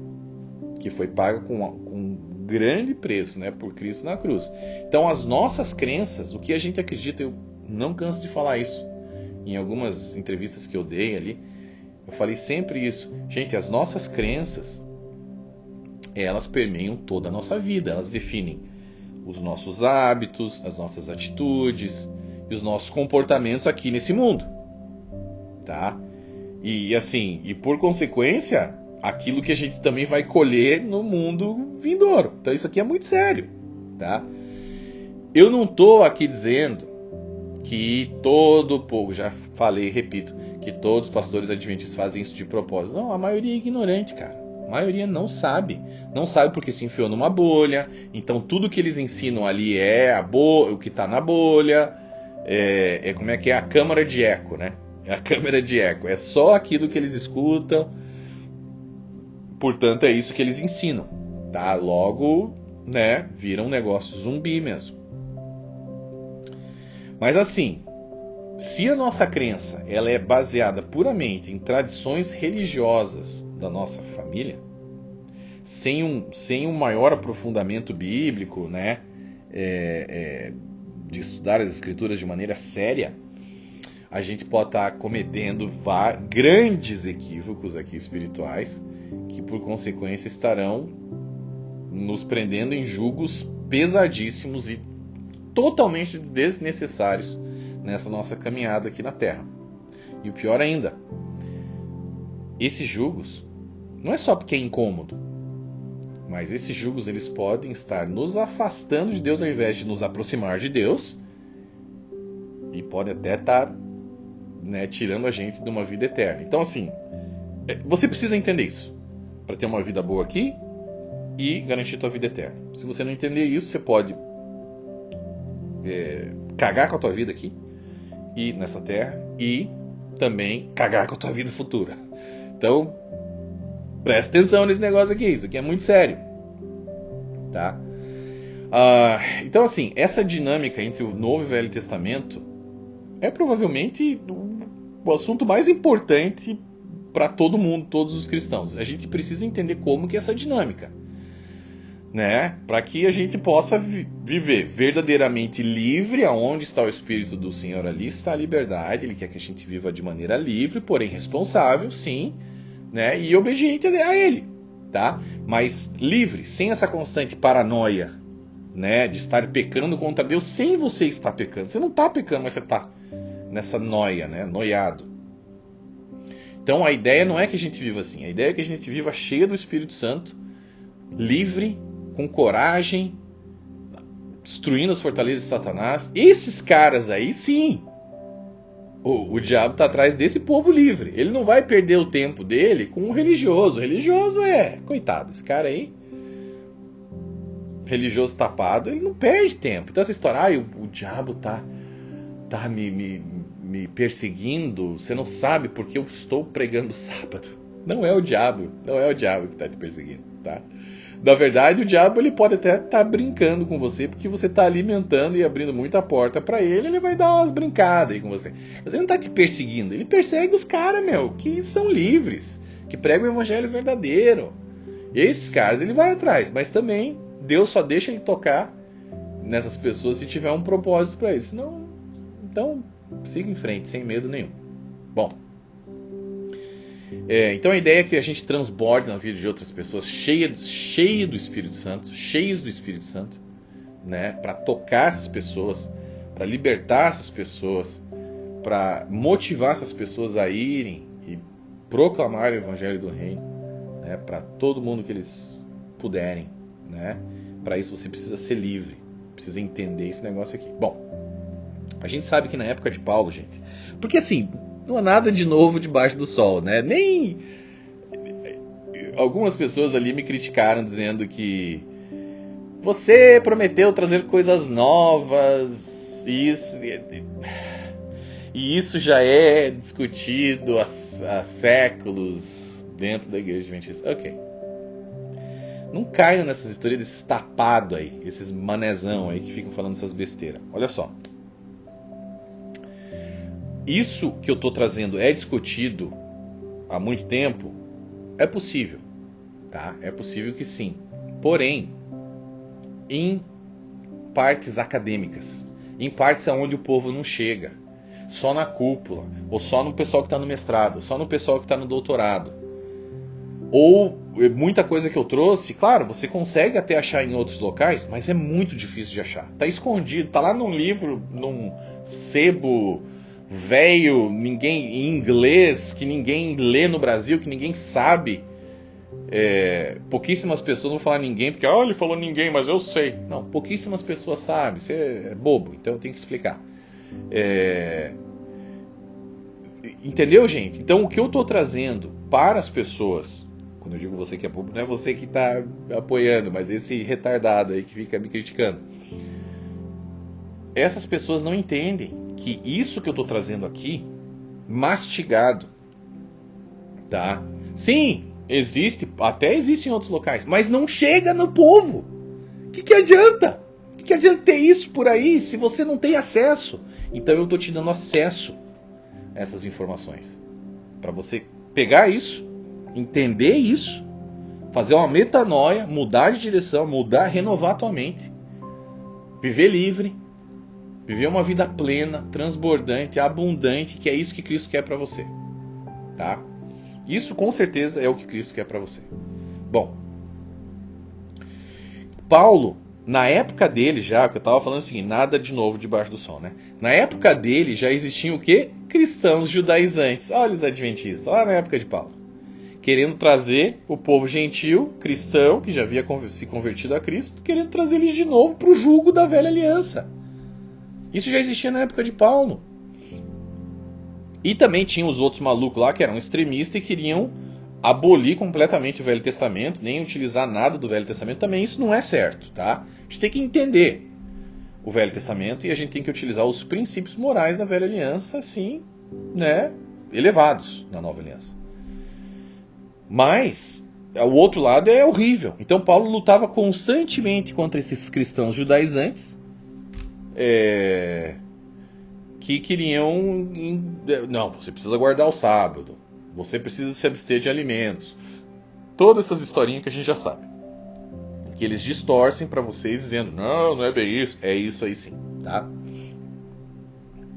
que foi paga com um grande preço, né, por Cristo na cruz. Então, as nossas crenças, o que a gente acredita, eu não canso de falar isso. Em algumas entrevistas que eu dei ali, eu falei sempre isso. Gente, as nossas crenças, elas permeiam toda a nossa vida. Elas definem os nossos hábitos, as nossas atitudes e os nossos comportamentos aqui nesse mundo, tá? E assim, e por consequência, aquilo que a gente também vai colher no mundo vindouro. Então isso aqui é muito sério, tá? Eu não estou aqui dizendo que todo povo, já falei e repito, que todos os pastores adventistas fazem isso de propósito. Não, a maioria é ignorante, cara. A maioria não sabe. Não sabe porque se enfiou numa bolha. Então tudo que eles ensinam ali é o que está na bolha. Como é que é? A câmara de eco, né? É a câmara de eco. É só aquilo que eles escutam. Portanto, é isso que eles ensinam. Tá? Logo, né? Vira um negócio zumbi mesmo. Mas assim, se a nossa crença ela é baseada puramente em tradições religiosas da nossa família, sem um maior aprofundamento bíblico, né, de estudar as escrituras de maneira séria, a gente pode estar cometendo grandes equívocos aqui espirituais, que por consequência estarão nos prendendo em julgos pesadíssimos e totalmente desnecessários nessa nossa caminhada aqui na Terra. E o pior ainda, esses julgos não é só porque é incômodo, mas esses julgos eles podem estar nos afastando de Deus ao invés de nos aproximar de Deus, e pode até estar, né, tirando a gente de uma vida eterna. Então assim, você precisa entender isso para ter uma vida boa aqui e garantir a tua vida eterna. Se você não entender isso, você pode cagar com a tua vida aqui e nessa terra, e também cagar com a tua vida futura. Então presta atenção nesse negócio aqui, isso aqui é muito sério, tá? Então assim, essa dinâmica entre o Novo e o Velho Testamento é provavelmente o assunto mais importante para todo mundo, todos os cristãos. A gente precisa entender como que é essa dinâmica, né? Para que a gente possa viver verdadeiramente livre. Aonde está o Espírito do Senhor, ali está a liberdade. Ele quer que a gente viva de maneira livre, porém responsável, sim, né? E obediente a Ele, tá? Mas livre, sem essa constante paranoia, né? De estar pecando contra Deus sem você estar pecando. Você não está pecando, mas você está nessa noia, né? Noiado. Então a ideia não é que a gente viva assim. A ideia é que a gente viva cheio do Espírito Santo, livre, com coragem, destruindo as fortalezas de Satanás. Esses caras aí, sim, o diabo está atrás desse povo livre. Ele não vai perder o tempo dele com um religioso. O religioso coitado, esse cara aí, religioso tapado, ele não perde tempo. Então essa história, o diabo tá me perseguindo, você não sabe porque eu estou pregando sábado. Não é o diabo que está te perseguindo, tá? Na verdade, o diabo ele pode até estar brincando com você, porque você está alimentando e abrindo muita porta para ele, ele vai dar umas brincadas aí com você. Mas ele não está te perseguindo, ele persegue os caras, que são livres, que pregam o evangelho verdadeiro. E esses caras ele vai atrás, mas também Deus só deixa ele tocar nessas pessoas se tiver um propósito para isso. Senão, então, siga em frente, sem medo nenhum. Bom, então a ideia é que a gente transborde na vida de outras pessoas cheio do Espírito Santo, cheios do Espírito Santo, né, para tocar essas pessoas, para libertar essas pessoas, para motivar essas pessoas a irem e proclamar o Evangelho do Reino, né, para todo mundo que eles puderem, né? Para isso você precisa ser livre, precisa entender esse negócio aqui. Bom, a gente sabe que na época de Paulo, gente, porque assim, não há nada de novo debaixo do sol, né? Nem algumas pessoas ali me criticaram dizendo que você prometeu trazer coisas novas e isso já é discutido há séculos dentro da igreja adventista. Ok. Não caiam nessas histórias desses tapados aí, esses manezão aí que ficam falando essas besteiras. Olha só. Isso que eu estou trazendo é discutido há muito tempo? É possível, tá? É possível que sim. Porém, em partes acadêmicas, em partes onde o povo não chega, só na cúpula, ou só no pessoal que está no mestrado, só no pessoal que está no doutorado, ou muita coisa que eu trouxe, claro, você consegue até achar em outros locais, mas é muito difícil de achar. Está escondido, está lá num livro, num sebo velho, ninguém em inglês, que ninguém lê no Brasil, que ninguém sabe. Pouquíssimas pessoas, não vou falar ninguém, porque ele falou ninguém, mas eu sei. Não, pouquíssimas pessoas sabem, você é bobo, então eu tenho que explicar. Entendeu, gente? Então, o que eu estou trazendo para as pessoas, quando eu digo você que é público, não é você que está apoiando, mas esse retardado aí que fica me criticando. Essas pessoas não entendem que isso que eu estou trazendo aqui, mastigado, tá? Sim, até existe em outros locais, mas não chega no povo. O que adianta? O que adianta ter isso por aí se você não tem acesso? Então eu estou te dando acesso a essas informações. Para você pegar isso, entender isso, fazer uma metanoia, mudar de direção, renovar a tua mente. Viver livre. Viver uma vida plena, transbordante, abundante, que é isso que Cristo quer para você. Tá? Isso com certeza é o que Cristo quer para você. Bom, Paulo, na época dele já, que eu estava falando assim, nada de novo debaixo do sol, né? Na época dele já existiam o quê? Cristãos judaizantes. Olha os adventistas, lá na época de Paulo. Querendo trazer o povo gentil, cristão, que já havia se convertido a Cristo, querendo trazer eles de novo para o jugo da velha aliança. Isso já existia na época de Paulo. E também tinha os outros malucos lá que eram extremistas e queriam abolir completamente o Velho Testamento, nem utilizar nada do Velho Testamento. Também isso não é certo, tá? A gente tem que entender o Velho Testamento e a gente tem que utilizar os princípios morais da Velha Aliança, assim, né, elevados na Nova Aliança. Mas o outro lado é horrível. Então Paulo lutava constantemente contra esses cristãos judaizantes, que queriam... Não, você precisa guardar o sábado. Você precisa se abster de alimentos. Todas essas historinhas que a gente já sabe. Que eles distorcem para vocês dizendo, não é bem isso. É isso aí sim, tá?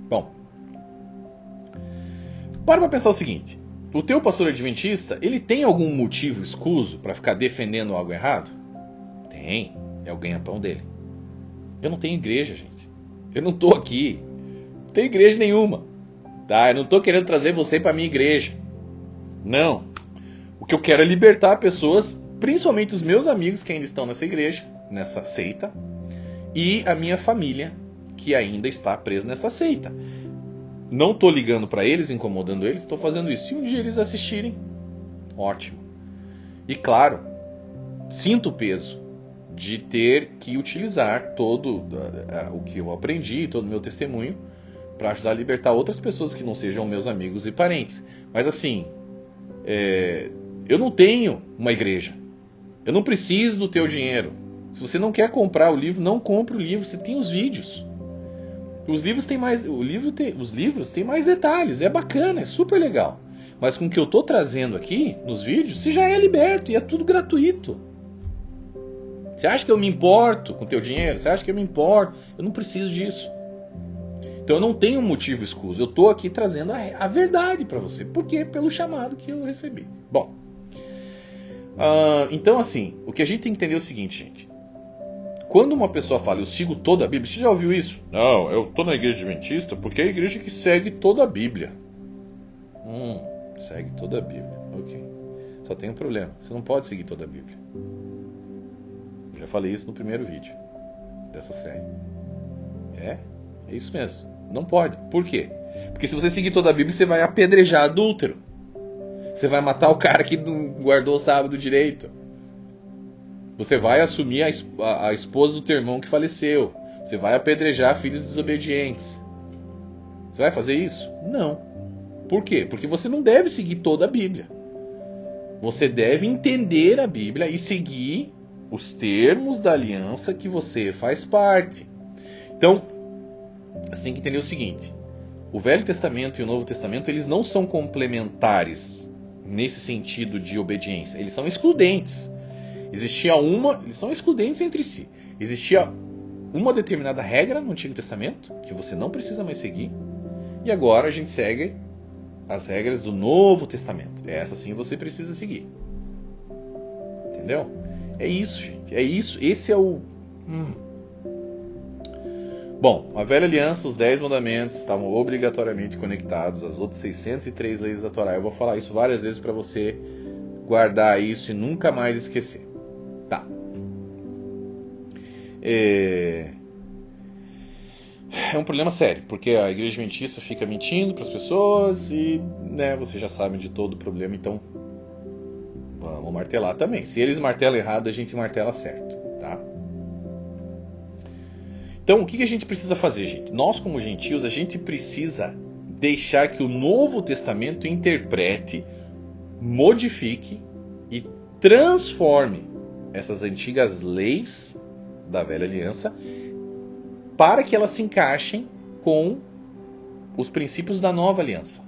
Bom. Para pensar o seguinte. O teu pastor adventista, ele tem algum motivo escuso para ficar defendendo algo errado? Tem. É o ganha-pão dele. Eu não tenho igreja, gente. Eu não estou aqui. Não tenho igreja nenhuma. Tá? Eu não estou querendo trazer você para minha igreja. Não. O que eu quero é libertar pessoas, principalmente os meus amigos que ainda estão nessa igreja, nessa seita, e a minha família que ainda está presa nessa seita. Não estou ligando para eles, incomodando eles, estou fazendo isso. Se um dia eles assistirem, ótimo. E claro, sinto o peso de ter que utilizar todo o que eu aprendi, todo o meu testemunho, para ajudar a libertar outras pessoas que não sejam meus amigos e parentes. Mas assim, eu não tenho uma igreja. Eu não preciso do teu dinheiro. Se você não quer comprar o livro, não compre o livro. Você tem os vídeos. Os livros têm mais detalhes. É bacana, é super legal. Mas com o que eu estou trazendo aqui nos vídeos, você já é liberto e é tudo gratuito. Você acha que eu me importo com o teu dinheiro? Você acha que eu me importo? Eu não preciso disso. Então eu não tenho um motivo escuso. Eu estou aqui trazendo a verdade para você. Por quê? Pelo chamado que eu recebi. Bom, então assim, o que a gente tem que entender é o seguinte, gente. Quando uma pessoa fala, eu sigo toda a Bíblia, você já ouviu isso? Não, eu estou na igreja adventista porque é a igreja que segue toda a Bíblia. Segue toda a Bíblia. Ok. Só tem um problema. Você não pode seguir toda a Bíblia. Eu já falei isso no primeiro vídeo dessa série. É isso mesmo. Não pode. Por quê? Porque se você seguir toda a Bíblia, você vai apedrejar adúltero. Você vai matar o cara que não guardou o sábado direito. Você vai assumir a esposa do teu irmão que faleceu. Você vai apedrejar filhos desobedientes. Você vai fazer isso? Não. Por quê? Porque você não deve seguir toda a Bíblia. Você deve entender a Bíblia e seguir os termos da aliança que você faz parte. Então, você tem que entender o seguinte. O Velho Testamento e o Novo Testamento, eles não são complementares nesse sentido de obediência. Eles são excludentes. Eles são excludentes entre si. Existia uma determinada regra no Antigo Testamento, que você não precisa mais seguir, e agora a gente segue as regras do Novo Testamento. Essa sim você precisa seguir. Entendeu? É isso, gente. É isso. Esse é o... Bom, a velha aliança, os 10 mandamentos estavam obrigatoriamente conectados às outras 603 leis da Torá. Eu vou falar isso várias vezes para você guardar isso e nunca mais esquecer. Tá. é um problema sério, porque a igreja adventista fica mentindo para as pessoas e, né, vocês já sabem de todo o problema, então vamos martelar também. Se eles martelam errado, a gente martela certo, tá? Então, o que a gente precisa fazer, gente? Nós, como gentios, a gente precisa deixar que o Novo Testamento interprete, modifique e transforme essas antigas leis da velha aliança para que elas se encaixem com os princípios da nova aliança,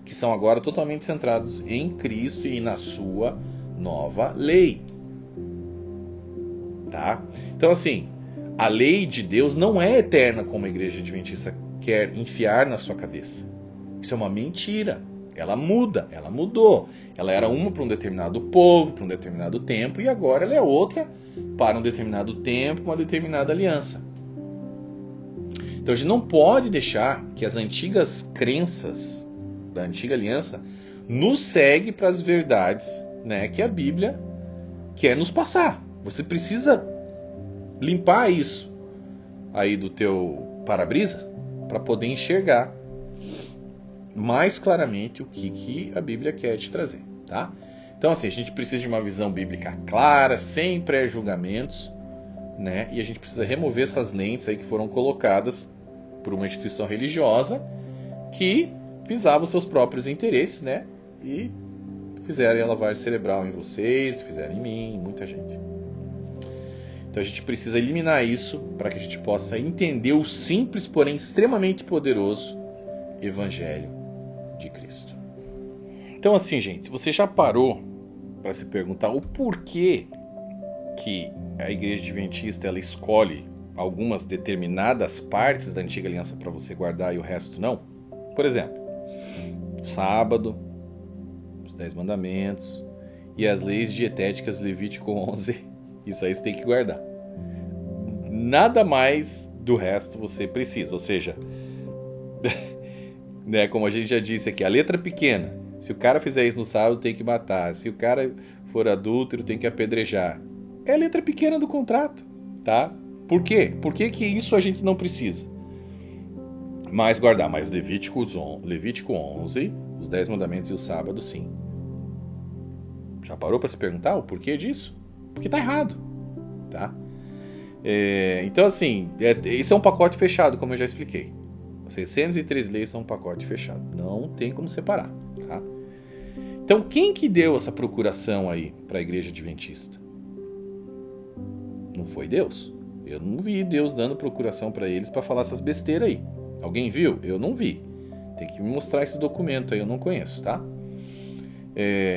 que são agora totalmente centrados em Cristo e na sua nova lei. Tá? Então, assim, a lei de Deus não é eterna como a igreja adventista quer enfiar na sua cabeça. Isso é uma mentira. Ela muda, ela mudou. Ela era uma para um determinado povo, para um determinado tempo, e agora ela é outra para um determinado tempo, uma determinada aliança. Então a gente não pode deixar que as antigas crenças da antiga aliança nos segue para as verdades, né, que a Bíblia quer nos passar. Você precisa limpar isso aí do teu para-brisa para poder enxergar mais claramente o que a Bíblia quer te trazer, tá? Então, assim, a gente precisa de uma visão bíblica clara, sem pré-julgamentos, né? E a gente precisa remover essas lentes aí que foram colocadas por uma instituição religiosa que visava os seus próprios interesses, né? E fizeram a lavagem cerebral em vocês, fizeram em mim, em muita gente. Então a gente precisa eliminar isso para que a gente possa entender o simples, porém extremamente poderoso Evangelho de Cristo. Então, assim, gente, você já parou para se perguntar o porquê que a igreja adventista ela escolhe algumas determinadas partes da antiga aliança para você guardar e o resto não? Por exemplo, o sábado, os 10 mandamentos e as leis dietéticas Levítico 11. Isso aí você tem que guardar. Nada mais do resto você precisa. Ou seja, né, como a gente já disse aqui, a letra pequena. Se o cara fizer isso no sábado, tem que matar. Se o cara for adúltero, tem que apedrejar. É a letra pequena do contrato, tá? Por quê? Por que isso a gente não precisa? Mas guardar. Mas Levítico 11, os 10 mandamentos e o sábado, sim. Já parou para se perguntar o porquê disso? Porque tá errado, tá? Então, assim, isso é um pacote fechado, como eu já expliquei. 603 leis são um pacote fechado. Não tem como separar, tá? Então, quem que deu essa procuração aí para a igreja adventista? Não foi Deus. Eu não vi Deus dando procuração para eles para falar essas besteiras aí. Alguém viu? Eu não vi. Tem que me mostrar esse documento aí, eu não conheço, tá?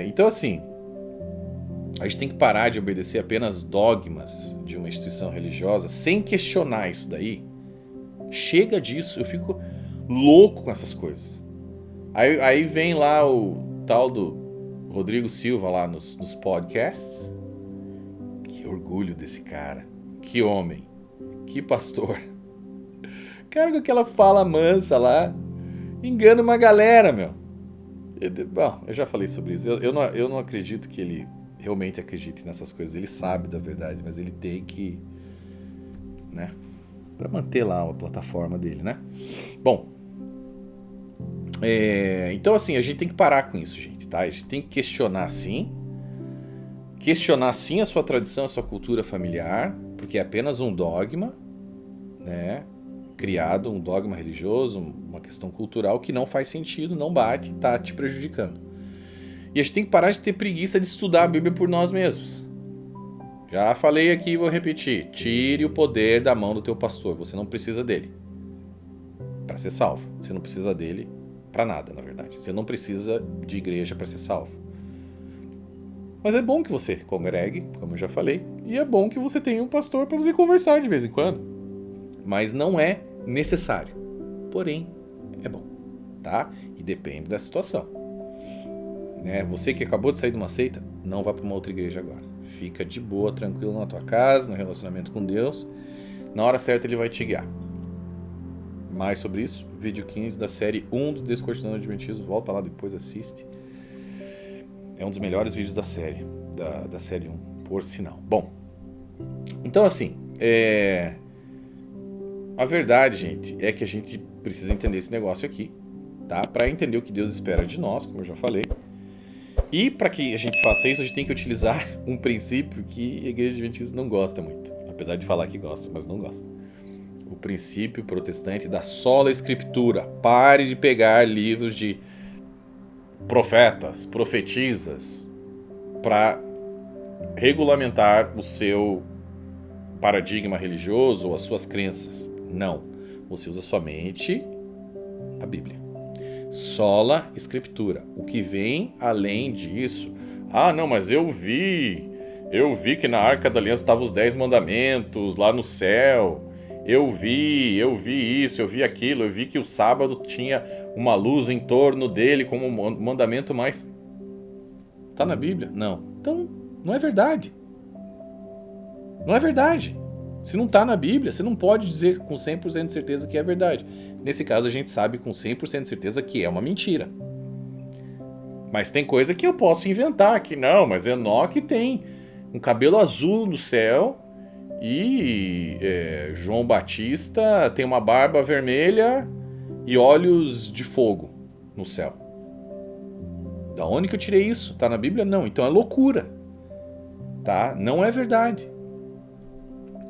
Então, assim, a gente tem que parar de obedecer apenas dogmas de uma instituição religiosa sem questionar isso daí. Chega disso, eu fico louco com essas coisas. Aí vem lá o tal do Rodrigo Silva lá nos podcasts. Que orgulho desse cara. Que homem. Que pastor. Cara, com aquela fala mansa lá, engana uma galera, meu. Bom, eu já falei sobre isso. Eu não acredito que ele realmente acredite nessas coisas. Ele sabe da verdade, mas ele tem que, né, para manter lá a plataforma dele, né? Bom, então assim, a gente tem que parar com isso, gente, tá? A gente tem que questionar sim a sua tradição, a sua cultura familiar, porque é apenas um dogma, né? Criado, um dogma religioso, uma questão cultural que não faz sentido, não bate, tá te prejudicando. E a gente tem que parar de ter preguiça de estudar a Bíblia por nós mesmos. Já falei aqui e vou repetir. Tire o poder da mão do teu pastor. Você não precisa dele para ser salvo. Você não precisa dele para nada, na verdade. Você não precisa de igreja para ser salvo. Mas é bom que você congregue, como eu já falei. E é bom que você tenha um pastor para você conversar de vez em quando. Mas não é necessário. Porém, é bom, tá? E depende da situação. Né? Você que acabou de sair de uma seita, não vá para uma outra igreja agora. Fica de boa, tranquilo na tua casa, no relacionamento com Deus. Na hora certa ele vai te guiar. Mais sobre isso, vídeo 15 da série 1 do Descortinando Adventismo. Volta lá depois, assiste. É um dos melhores vídeos da série, da série 1, por sinal. Bom, então assim, A verdade, gente, é que a gente precisa entender esse negócio aqui, tá? Para entender o que Deus espera de nós, como eu já falei. E para que a gente faça isso, a gente tem que utilizar um princípio que a Igreja Adventista não gosta muito. Apesar de falar que gosta, mas não gosta. O princípio protestante da sola escritura. Pare de pegar livros de profetas, profetisas, para regulamentar o seu paradigma religioso ou as suas crenças. Não. Você usa somente a Bíblia. Sola escritura. O que vem além disso? Ah, não, mas eu vi que na Arca da Aliança estavam os 10 mandamentos lá no céu. Eu vi isso, eu vi aquilo, eu vi que o sábado tinha uma luz em torno dele como um mandamento mais... Tá na Bíblia? Não. Então, não é verdade. Não é verdade. Se não está na Bíblia, você não pode dizer com 100% de certeza que é verdade. Nesse caso, a gente sabe com 100% de certeza que é uma mentira. Mas tem coisa que eu posso inventar, que não, mas Enoque tem um cabelo azul no céu e João Batista tem uma barba vermelha e olhos de fogo no céu. Da onde que eu tirei isso? Está na Bíblia? Não. Então é loucura. Tá? Não é verdade.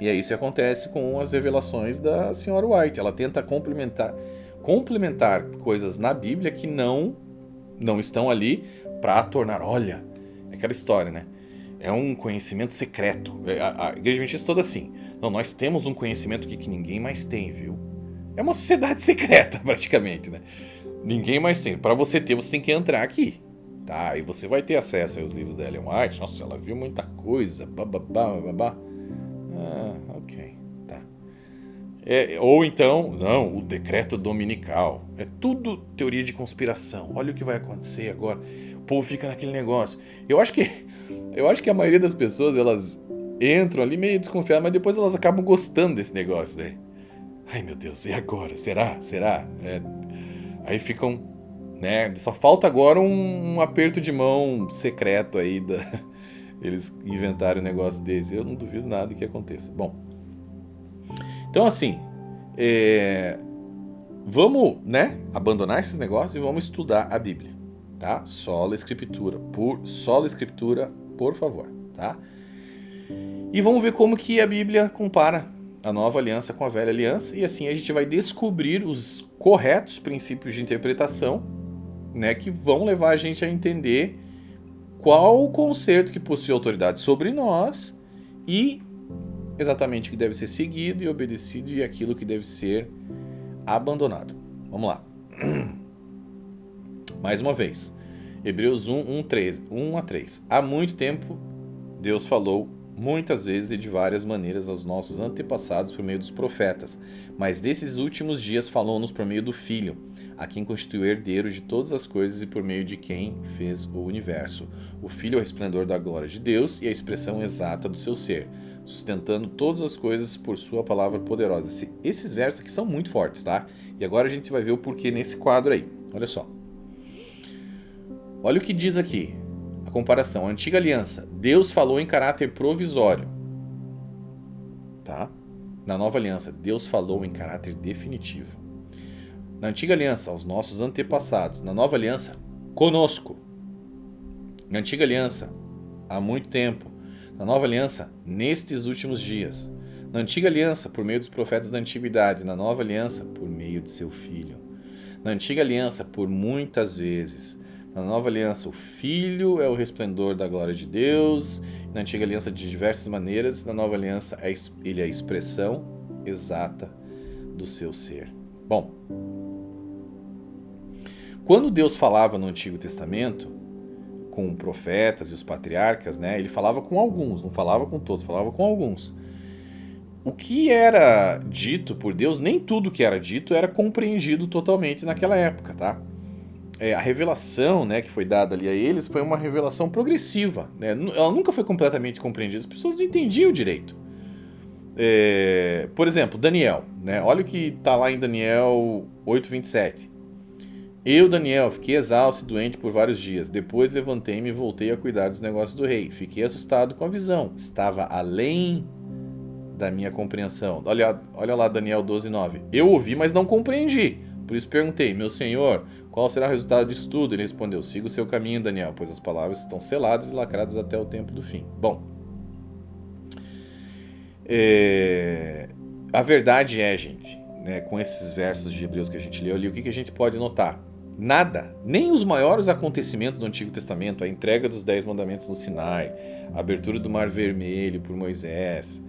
E é isso que acontece com as revelações da senhora White. Ela tenta complementar coisas na Bíblia que não estão ali para tornar, olha, é aquela história, né? É um conhecimento secreto. A Igreja Adventista é toda assim. Não, nós temos um conhecimento que ninguém mais tem, viu? É uma sociedade secreta, praticamente, né? Ninguém mais tem. Para você ter, você tem que entrar aqui. Tá? E você vai ter acesso aos livros da Ellen White. Nossa, ela viu muita coisa. Bababá. Ok, tá. Ou então, não, o decreto dominical. É tudo teoria de conspiração. Olha o que vai acontecer agora. O povo fica naquele negócio. Eu acho que a maioria das pessoas, elas entram ali meio desconfiadas, mas depois elas acabam gostando desse negócio, né? Ai, meu Deus, e agora? Será? Aí ficam, né? Só falta agora um aperto de mão secreto aí eles inventarem um negócio desse. Eu não duvido nada que aconteça. Bom, então assim, vamos, né, abandonar esses negócios e vamos estudar a Bíblia, tá? Sola Escritura, por favor, tá? E vamos ver como que a Bíblia compara a nova aliança com a velha aliança, e assim a gente vai descobrir os corretos princípios de interpretação, né, que vão levar a gente a entender qual o concerto que possui autoridade sobre nós e exatamente o que deve ser seguido e obedecido e aquilo que deve ser abandonado. Vamos lá. Mais uma vez. Hebreus 1 a 3. Há muito tempo Deus falou muitas vezes e de várias maneiras aos nossos antepassados por meio dos profetas, mas desses últimos dias falou-nos por meio do Filho, a quem constituiu herdeiro de todas as coisas e por meio de quem fez o universo. O Filho é o resplendor da glória de Deus e a expressão exata do seu ser, sustentando todas as coisas por sua palavra poderosa. Esses versos aqui são muito fortes, tá? E agora a gente vai ver o porquê nesse quadro aí. Olha só. Olha o que diz aqui. A comparação. A antiga aliança. Deus falou em caráter provisório. Tá? Na nova aliança, Deus falou em caráter definitivo. Na antiga aliança, aos nossos antepassados. Na nova aliança, conosco. Na antiga aliança, há muito tempo. Na nova aliança, nestes últimos dias. Na antiga aliança, por meio dos profetas da antiguidade. Na nova aliança, por meio de seu Filho. Na antiga aliança, por muitas vezes. Na nova aliança, o Filho é o resplendor da glória de Deus. Na antiga aliança, de diversas maneiras. Na nova aliança, ele é a expressão exata do seu ser. Bom, quando Deus falava no Antigo Testamento, com profetas e os patriarcas, né, ele falava com alguns, não falava com todos, falava com alguns. O que era dito por Deus, nem tudo que era dito era compreendido totalmente naquela época, tá? A revelação, né, que foi dada ali a eles foi uma revelação progressiva, né? Ela nunca foi completamente compreendida, as pessoas não entendiam direito. Por exemplo, Daniel, né? Olha o que está lá em Daniel 8:27. Eu, Daniel, fiquei exausto e doente por vários dias. Depois levantei-me e voltei a cuidar dos negócios do rei. Fiquei assustado com a visão. Estava além da minha compreensão. Olha lá Daniel 12:9. Eu ouvi, mas não compreendi. Por isso perguntei, meu senhor, qual será o resultado disso tudo? Ele respondeu, siga o seu caminho, Daniel, pois as palavras estão seladas e lacradas até o tempo do fim. Bom, a verdade é, gente, né, com esses versos de Hebreus que a gente leu ali, o que a gente pode notar? Nada, nem os maiores acontecimentos do Antigo Testamento, a entrega dos 10 mandamentos no Sinai, a abertura do Mar Vermelho por Moisés,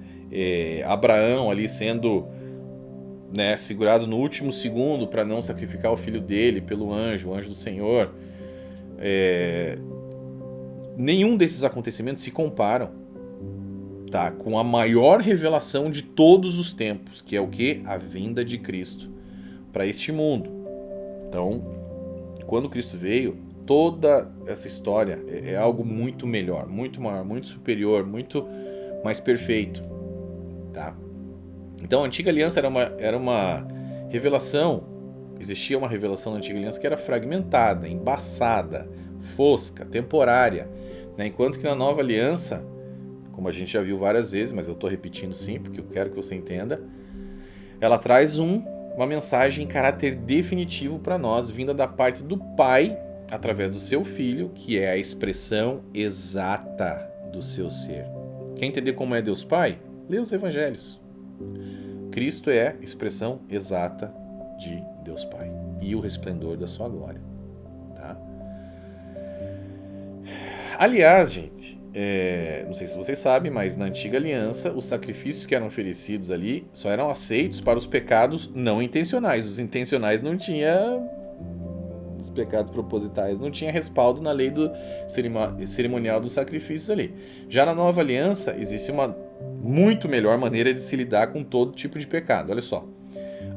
Abraão ali sendo, né, segurado no último segundo para não sacrificar o filho dele pelo anjo, o anjo do Senhor. Nenhum desses acontecimentos se comparam, tá, com a maior revelação de todos os tempos, que é o que? A vinda de Cristo para este mundo. Então, quando Cristo veio, toda essa história é algo muito melhor, muito maior, muito superior, muito mais perfeito, tá? Então a Antiga Aliança era uma revelação, existia uma revelação na Antiga Aliança que era fragmentada, embaçada, fosca, temporária, né? Enquanto que na Nova Aliança, como a gente já viu várias vezes, mas eu estou repetindo sim, porque eu quero que você entenda, ela traz uma mensagem em caráter definitivo para nós, vinda da parte do Pai, através do seu Filho, que é a expressão exata do seu ser. Quer entender como é Deus Pai? Lê os Evangelhos. Cristo é a expressão exata de Deus Pai e o resplendor da sua glória. Tá? Aliás, gente, não sei se vocês sabem, mas na Antiga Aliança, os sacrifícios que eram oferecidos ali só eram aceitos para os pecados não intencionais. Os intencionais não tinha, os pecados propositais não tinha respaldo na lei do cerimonial dos sacrifícios ali. Já na Nova Aliança, existe uma muito melhor maneira de se lidar com todo tipo de pecado. Olha só.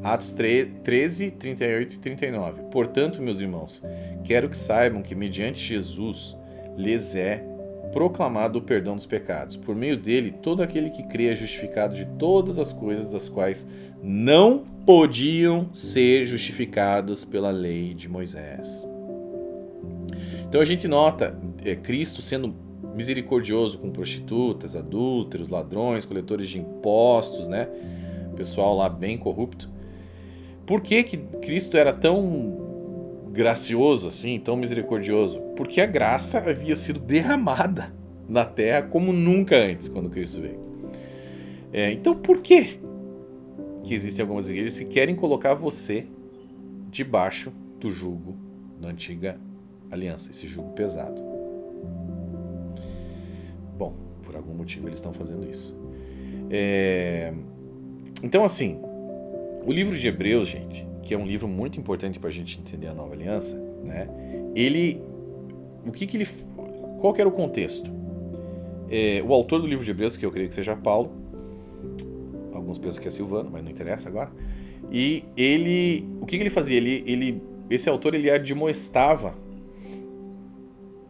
Atos 13, 38 e 39. Portanto, meus irmãos, quero que saibam que mediante Jesus lhes é proclamado o perdão dos pecados. Por meio dele, todo aquele que crê é justificado de todas as coisas das quais não podiam ser justificados pela lei de Moisés. Então a gente nota Cristo sendo misericordioso com prostitutas, adúlteros, ladrões, coletores de impostos, né? Pessoal lá bem corrupto. Por que Cristo era tão gracioso assim, tão misericordioso? Porque a graça havia sido derramada na terra como nunca antes, quando Cristo veio. Então por que existem algumas igrejas que querem colocar você debaixo do jugo da antiga aliança, esse jugo pesado? Bom, por algum motivo eles estão fazendo isso. Então assim, o livro de Hebreus, gente, que é um livro muito importante para a gente entender a nova aliança, né? Qual que era o contexto? O autor do livro de Hebreus, que eu creio que seja Paulo, alguns pensam que é Silvano, mas não interessa agora. E o que ele fazia? Esse autor ele admoestava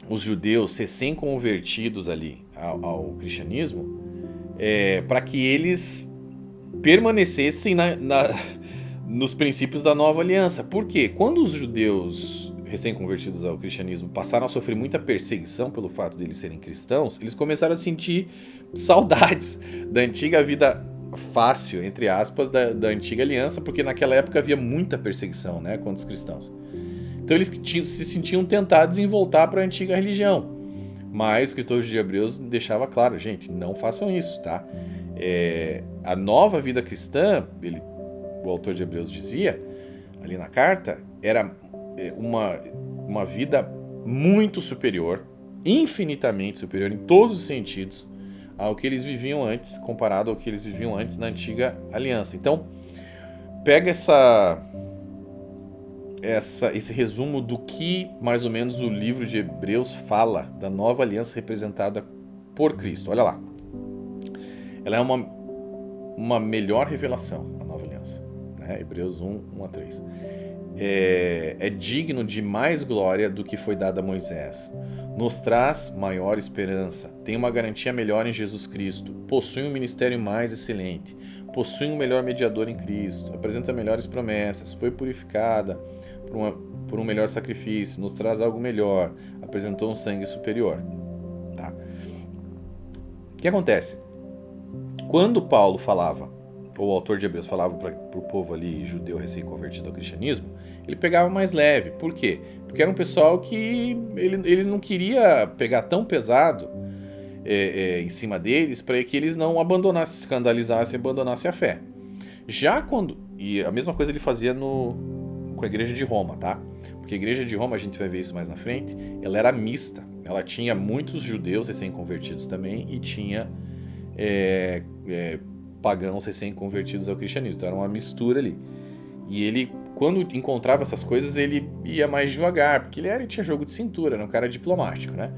os judeus recém-convertidos ali ao cristianismo, para que eles permanecessem nos princípios da nova aliança. Por quê? Quando os judeus recém-convertidos ao cristianismo passaram a sofrer muita perseguição pelo fato de eles serem cristãos, eles começaram a sentir saudades da antiga vida fácil, entre aspas, da antiga aliança, porque naquela época havia muita perseguição, né, contra os cristãos. Então eles se sentiam tentados em voltar para a antiga religião. Mas o escritor de Hebreus deixava claro, gente, não façam isso, tá? A nova vida cristã, o autor de Hebreus dizia, ali na carta, era uma vida muito superior, infinitamente superior em todos os sentidos, ao que eles viviam antes, comparado ao que eles viviam antes na antiga aliança. Então, pega esse resumo do que mais ou menos o livro de Hebreus fala da nova aliança representada por Cristo. Olha lá. Ela é uma melhor revelação, a nova aliança, né? Hebreus 1, 1 a 3. É digno de mais glória do que foi dada a Moisés. Nos traz maior esperança. Tem uma garantia melhor em Jesus Cristo. Possui um ministério mais excelente. Possui um melhor mediador em Cristo. Apresenta melhores promessas. Foi purificada por um melhor sacrifício. Nos traz algo melhor. Apresentou um sangue superior. Tá? O que acontece? Quando Paulo falava, ou o autor de Hebreus falava para o povo ali judeu recém-convertido ao cristianismo, ele pegava mais leve. Por quê? Porque era um pessoal que ele não queria pegar tão pesado em cima deles para que eles não abandonassem, escandalizassem e abandonassem a fé. Já quando... E a mesma coisa ele fazia com a igreja de Roma, tá? Porque a igreja de Roma, a gente vai ver isso mais na frente, ela era mista. Ela tinha muitos judeus recém-convertidos também e tinha pagãos recém-convertidos ao cristianismo. Então era uma mistura ali. E ele, quando encontrava essas coisas, ele ia mais devagar, porque ele tinha jogo de cintura, era um cara diplomático, né?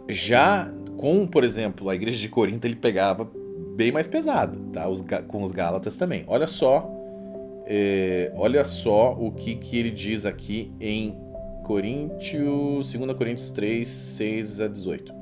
Já com, por exemplo, a igreja de Corinto, ele pegava bem mais pesado, tá? Com os Gálatas também. Olha só o que ele diz aqui em 2 Coríntios 3, 6 a 18.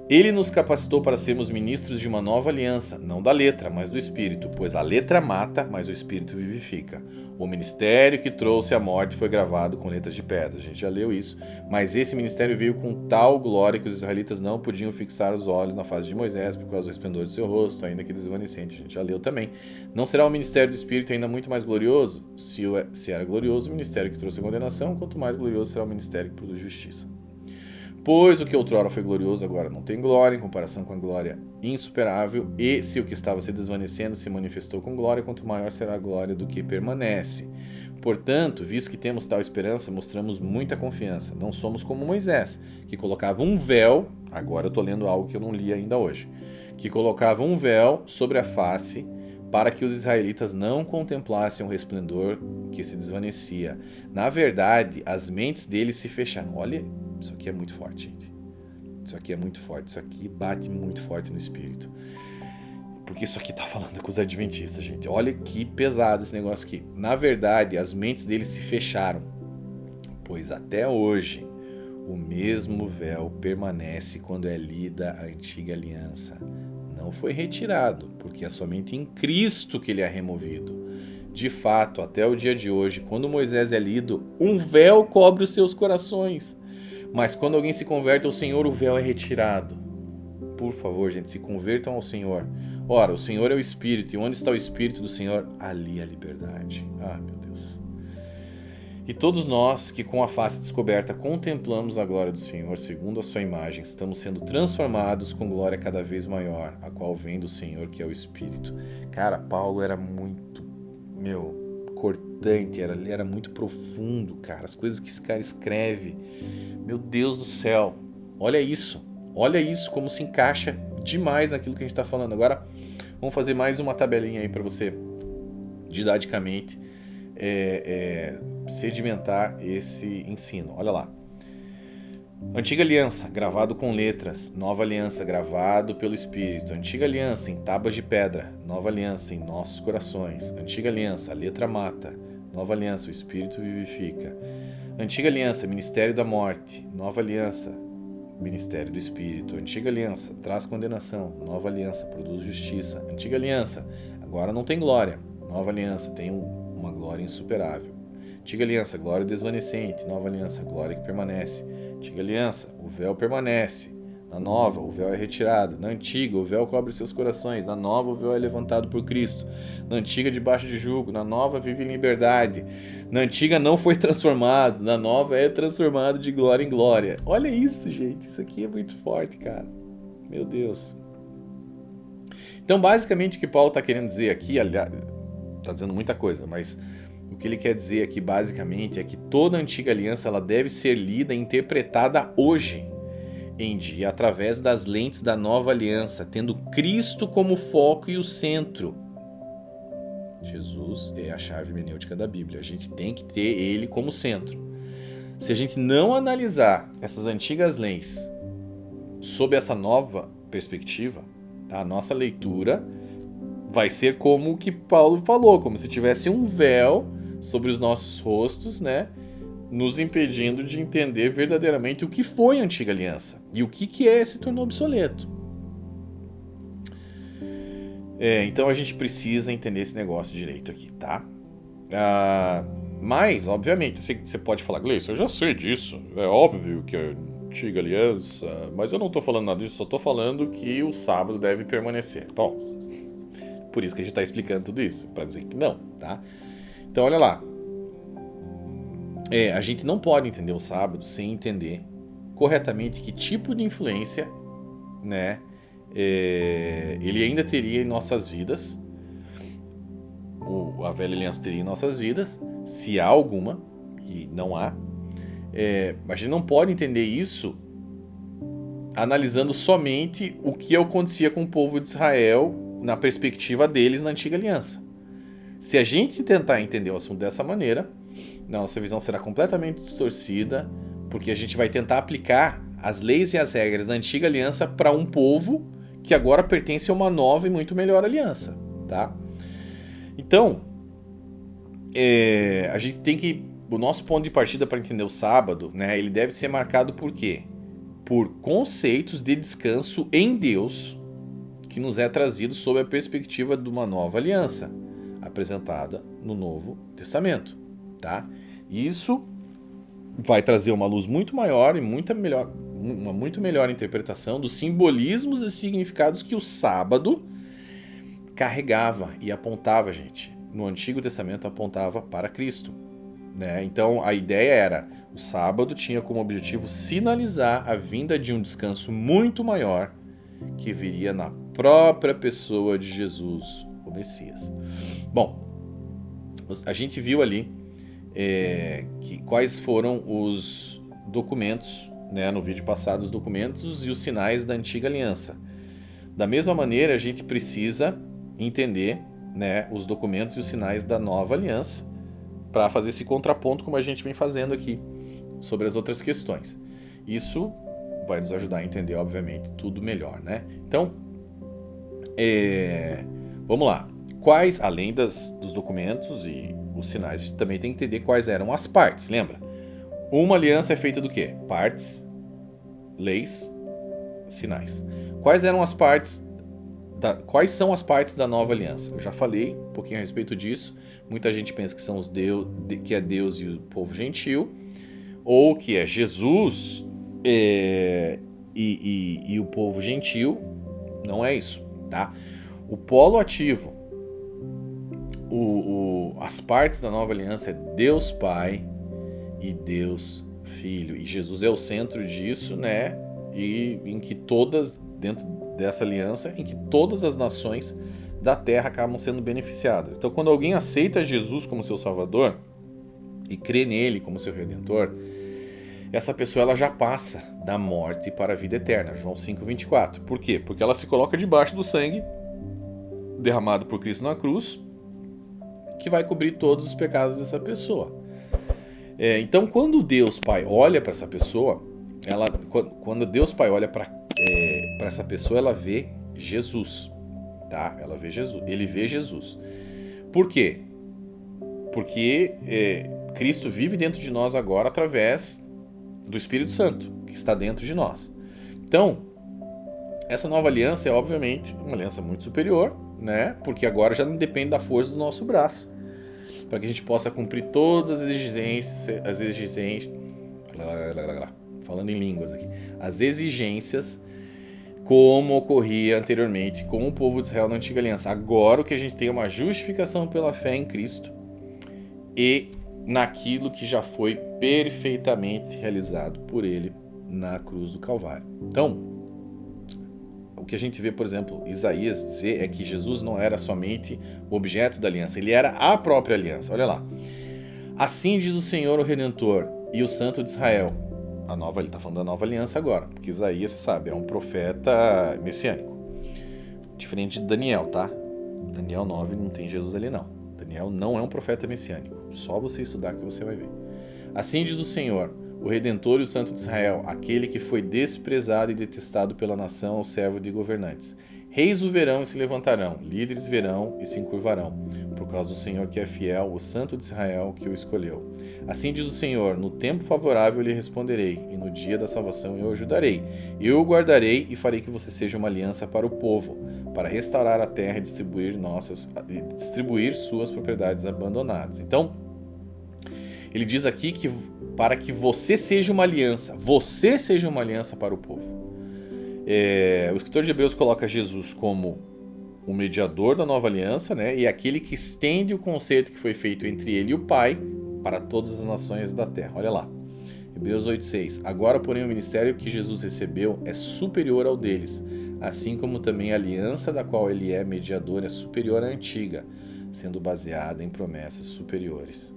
Ele nos capacitou para sermos ministros de uma nova aliança, não da letra, mas do Espírito, pois a letra mata, mas o Espírito vivifica. O ministério que trouxe a morte foi gravado com letras de pedra. A gente já leu isso, mas esse ministério veio com tal glória que os israelitas não podiam fixar os olhos na face de Moisés por causa do resplendor de seu rosto, ainda que desvanecente. A gente já leu também. Não será o ministério do Espírito ainda muito mais glorioso? Se era glorioso o ministério que trouxe a condenação, quanto mais glorioso será o ministério que produz justiça. Pois o que outrora foi glorioso agora não tem glória, em comparação com a glória insuperável, e se o que estava se desvanecendo se manifestou com glória, quanto maior será a glória do que permanece. Portanto, visto que temos tal esperança, mostramos muita confiança. Não somos como Moisés, que colocava um véu, agora eu estou lendo algo que eu não li ainda hoje, que colocava um véu sobre a face para que os israelitas não contemplassem o resplendor que se desvanecia. Na verdade, as mentes deles se fecharam. Olha, isso aqui é muito forte, gente. Isso aqui é muito forte. Isso aqui bate muito forte no espírito. Porque isso aqui está falando com os adventistas, gente. Olha que pesado esse negócio aqui. Na verdade, as mentes deles se fecharam, pois até hoje o mesmo véu permanece quando é lida a antiga aliança. Não foi retirado, porque é somente em Cristo que ele é removido. De fato, até o dia de hoje, quando Moisés é lido, um véu cobre os seus corações. Mas quando alguém se converte ao Senhor, o véu é retirado. Por favor, gente, se convertam ao Senhor. Ora, o Senhor é o Espírito, e onde está o Espírito do Senhor, ali a liberdade. Ah, meu Deus. E todos nós que com a face descoberta contemplamos a glória do Senhor segundo a sua imagem, estamos sendo transformados com glória cada vez maior, a qual vem do Senhor, que é o Espírito. Cara, Paulo era muito, cortante, ele era muito profundo, cara. As coisas que esse cara escreve, meu Deus do céu, olha isso como se encaixa demais naquilo que a gente está falando. Agora, vamos fazer mais uma tabelinha aí para você, didaticamente, sedimentar esse ensino. Olha lá. Antiga aliança, gravado com letras. Nova aliança, gravado pelo Espírito. Antiga aliança, em tábuas de pedra. Nova aliança, em nossos corações. Antiga aliança, a letra mata. Nova aliança, o Espírito vivifica. Antiga aliança, ministério da morte. Nova aliança, ministério do Espírito. Antiga aliança, traz condenação. Nova aliança, produz justiça. Antiga aliança, agora não tem glória. Nova aliança, tem uma glória insuperável. Antiga aliança, glória desvanecente. Nova aliança, glória que permanece. Antiga aliança, o véu permanece. Na nova, o véu é retirado. Na antiga, o véu cobre seus corações. Na nova, o véu é levantado por Cristo. Na antiga, debaixo de jugo. Na nova, vive em liberdade. Na antiga, não foi transformado. Na nova, é transformado de glória em glória. Olha isso, gente. Isso aqui é muito forte, cara. Meu Deus. Então, basicamente, o que Paulo está querendo dizer aqui, aliás, está dizendo muita coisa, mas o que ele quer dizer aqui, basicamente, é que toda a antiga aliança ela deve ser lida e interpretada hoje em dia, através das lentes da nova aliança, tendo Cristo como foco e o centro. Jesus é a chave hermenêutica da Bíblia. A gente tem que ter ele como centro. Se a gente não analisar essas antigas leis sob essa nova perspectiva, a nossa leitura vai ser como o que Paulo falou, como se tivesse um véu sobre os nossos rostos, né, nos impedindo de entender verdadeiramente o que foi a antiga aliança e o que se tornou obsoleto. Então a gente precisa entender esse negócio direito aqui, tá? Mas, obviamente, você pode falar, Gleice, eu já sei disso. É óbvio que a antiga aliança, mas eu não estou falando nada disso, só estou falando que o sábado deve permanecer. Bom, por isso que a gente está explicando tudo isso, para dizer que não, tá? Então, olha lá. A gente não pode entender o sábado sem entender corretamente que tipo de influência, né, ele ainda teria em nossas vidas, a velha aliança teria em nossas vidas, se há alguma, e não há. A gente não pode entender isso analisando somente o que acontecia com o povo de Israel na perspectiva deles na antiga aliança. Se a gente tentar entender o assunto dessa maneira, nossa visão será completamente distorcida, porque a gente vai tentar aplicar as leis e as regras da antiga aliança para um povo que agora pertence a uma nova e muito melhor aliança, tá? Então, a gente tem que, o nosso ponto de partida para entender o sábado, né, ele deve ser marcado por quê? Por conceitos de descanso em Deus que nos é trazido sob a perspectiva de uma nova aliança apresentada no Novo Testamento, tá? Isso vai trazer uma luz muito maior e uma muito melhor interpretação dos simbolismos e significados que o sábado carregava e apontava, gente. No Antigo Testamento apontava para Cristo, né? Então a ideia era, o sábado tinha como objetivo sinalizar a vinda de um descanso muito maior que viria na própria pessoa de Jesus, o Messias. Bom, a gente viu ali quais foram os documentos, né, no vídeo passado, os documentos e os sinais da antiga aliança. Da mesma maneira, a gente precisa entender, né, os documentos e os sinais da nova aliança para fazer esse contraponto, como a gente vem fazendo aqui sobre as outras questões. Isso vai nos ajudar a entender, obviamente, tudo melhor, né? Então, vamos lá. Quais, além dos documentos e os sinais, a gente também tem que entender quais eram as partes, lembra? Uma aliança é feita do quê? Partes, leis, sinais. Quais eram as partes? Quais são as partes da nova aliança? Eu já falei um pouquinho a respeito disso. Muita gente pensa que são que é Deus e o povo gentil, ou que é Jesus e o povo gentil. Não é isso, tá? O polo ativo, as partes da nova aliança é Deus Pai e Deus Filho. E Jesus é o centro disso, né? E em que dentro dessa aliança, em que todas as nações da terra acabam sendo beneficiadas. Então, quando alguém aceita Jesus como seu Salvador e crê nele como seu Redentor, essa pessoa ela já passa da morte para a vida eterna. João 5,24. Por quê? Porque ela se coloca debaixo do sangue derramado por Cristo na cruz, que vai cobrir todos os pecados dessa pessoa. Então, quando Deus Pai olha para essa pessoa, quando Deus Pai olha para essa pessoa, ela vê Jesus, tá? Ela vê Jesus, ele vê Jesus. Por quê? Porque Cristo vive dentro de nós agora através do Espírito Santo, que está dentro de nós. Então, essa nova aliança é obviamente uma aliança muito superior, né? Porque agora já não depende da força do nosso braço, para que a gente possa cumprir todas as exigências, falando em línguas aqui, as exigências como ocorria anteriormente com o povo de Israel na antiga aliança. Agora o que a gente tem é uma justificação pela fé em Cristo e naquilo que já foi perfeitamente realizado por ele na cruz do Calvário. Então, o que a gente vê, por exemplo, Isaías dizer é que Jesus não era somente o objeto da aliança, ele era a própria aliança. Olha lá. Assim diz o Senhor, o Redentor e o Santo de Israel. Ele está falando da nova aliança agora, porque Isaías, você sabe, é um profeta messiânico. Diferente de Daniel, tá? Daniel 9 não tem Jesus ali não. Daniel não é um profeta messiânico. Só você estudar que você vai ver. Assim diz o Senhor, o Redentor e o Santo de Israel, aquele que foi desprezado e detestado pela nação, o servo de governantes. Reis o verão e se levantarão, líderes verão e se encurvarão, por causa do Senhor que é fiel, o Santo de Israel que o escolheu. Assim diz o Senhor, no tempo favorável eu lhe responderei, e no dia da salvação eu o ajudarei. Eu o guardarei e farei que você seja uma aliança para o povo, para restaurar a terra e distribuir suas propriedades abandonadas. Então, ele diz aqui que para que você seja uma aliança. Você seja uma aliança para o povo. O escritor de Hebreus coloca Jesus como o mediador da nova aliança, né? E aquele que estende o concerto que foi feito entre ele e o Pai para todas as nações da terra. Olha lá. Hebreus 8,6. Agora, porém, o ministério que Jesus recebeu é superior ao deles, assim como também a aliança da qual ele é mediador é superior à antiga, sendo baseada em promessas superiores.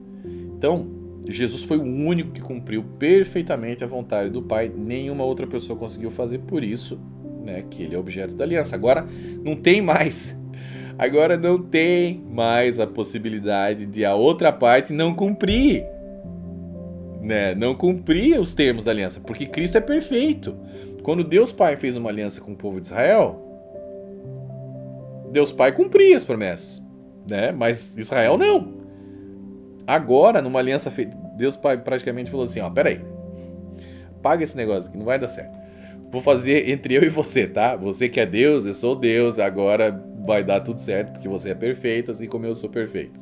Então, Jesus foi o único que cumpriu perfeitamente a vontade do Pai. Nenhuma outra pessoa conseguiu fazer, por isso, né, que ele é objeto da aliança. Agora não tem mais. Agora não tem mais a possibilidade de a outra parte não cumprir. Né? Não cumprir os termos da aliança, porque Cristo é perfeito. Quando Deus Pai fez uma aliança com o povo de Israel, Deus Pai cumpria as promessas, né? Mas Israel não. Agora, numa aliança feita, Deus Pai praticamente falou assim, ó, peraí, paga esse negócio aqui, não vai dar certo. Vou fazer entre eu e você, tá? Você que é Deus, eu sou Deus, agora vai dar tudo certo, porque você é perfeito, assim como eu sou perfeito.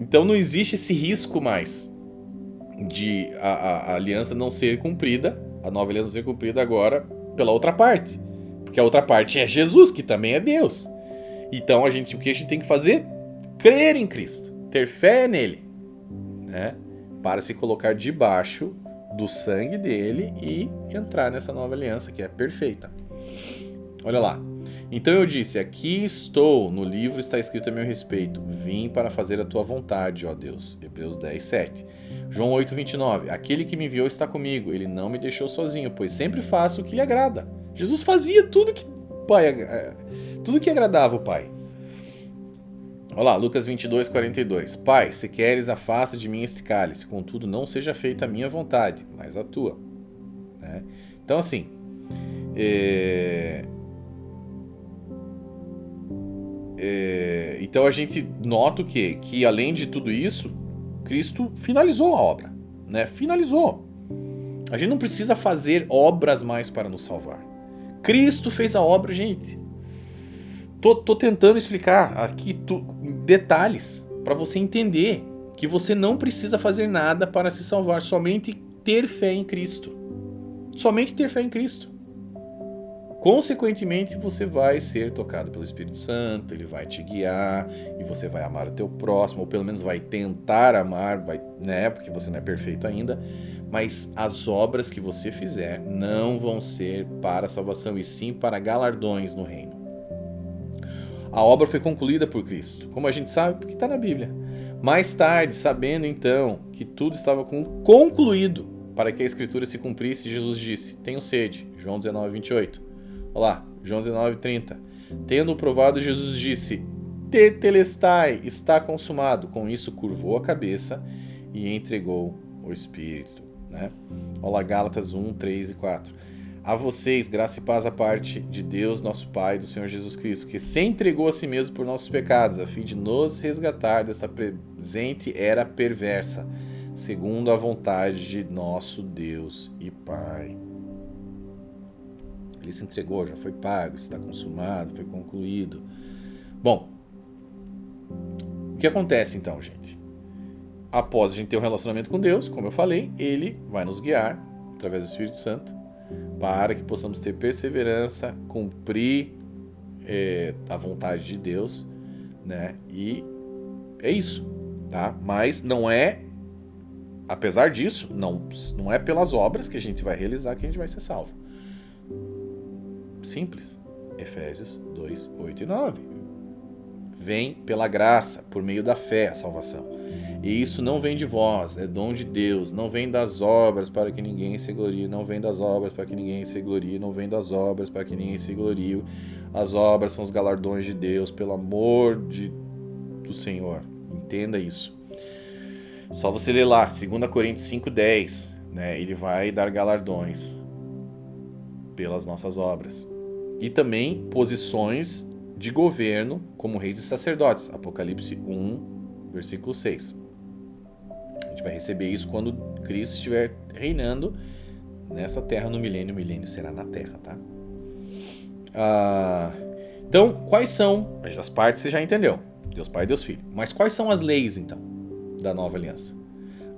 Então não existe esse risco mais de a aliança não ser cumprida, a nova aliança não ser cumprida agora pela outra parte. Porque a outra parte é Jesus, que também é Deus. Então o que a gente tem que fazer? Crer em Cristo, ter fé nele, né? Para se colocar debaixo do sangue dele e entrar nessa nova aliança que é perfeita. Olha lá. Então eu disse, aqui estou, no livro está escrito a meu respeito, vim para fazer a tua vontade, ó Deus. Hebreus 10, 7. João 8, 29. Aquele que me enviou está comigo, ele não me deixou sozinho, pois sempre faço o que lhe agrada. Jesus fazia tudo que agradava o Pai. Olha lá, Lucas 22, 42. Pai, se queres, afasta de mim este cálice, contudo não seja feita a minha vontade, mas a tua. Né? Então assim, então a gente nota o quê? Que além de tudo isso, Cristo finalizou a obra, né? Finalizou. A gente não precisa fazer obras mais para nos salvar. Cristo fez a obra, gente. Tô tentando explicar aqui detalhes para você entender que você não precisa fazer nada para se salvar, somente ter fé em Cristo. Somente ter fé em Cristo. Consequentemente, você vai ser tocado pelo Espírito Santo, ele vai te guiar e você vai amar o teu próximo, ou pelo menos vai tentar amar, né? Porque você não é perfeito ainda. Mas as obras que você fizer não vão ser para a salvação, e sim para galardões no reino. A obra foi concluída por Cristo. Como a gente sabe? Porque está na Bíblia. Mais tarde, sabendo então que tudo estava concluído para que a Escritura se cumprisse, Jesus disse, tenho sede. João 19, 28. Olha lá, João 19, 30. Tendo provado, Jesus disse, tetelestai, está consumado. Com isso curvou a cabeça e entregou o Espírito. Né? Olha lá, Gálatas 1, 3 e 4. A vocês, graça e paz à parte de Deus, nosso Pai, do Senhor Jesus Cristo, que se entregou a si mesmo por nossos pecados, a fim de nos resgatar dessa presente era perversa, segundo a vontade de nosso Deus e Pai. Ele se entregou, já foi pago, está consumado, foi concluído. Bom, o que acontece então, gente? Após a gente ter um relacionamento com Deus, como eu falei, Ele vai nos guiar, através do Espírito Santo, para que possamos ter perseverança, cumprir a vontade de Deus, né? E é isso, tá? Mas não é, apesar disso, não é pelas obras que a gente vai realizar que a gente vai ser salvo. Simples. Efésios 2, 8 e 9. Vem pela graça, por meio da fé, a salvação. E isso não vem de vós, é dom de Deus. Não vem das obras para que ninguém se glorie. Não vem das obras para que ninguém se glorie. Não vem das obras para que ninguém se glorie. As obras são os galardões de Deus, pelo amor do Senhor. Entenda isso. Só você ler lá, 2 Coríntios 5:10, né? Ele vai dar galardões pelas nossas obras. E também posições de governo como reis e sacerdotes. Apocalipse 1, versículo 6. A gente vai receber isso quando Cristo estiver reinando nessa terra no milênio. O milênio será na terra, tá? Então, quais são as partes? Você já entendeu. Deus Pai e Deus Filho. Mas quais são as leis, então, da nova aliança?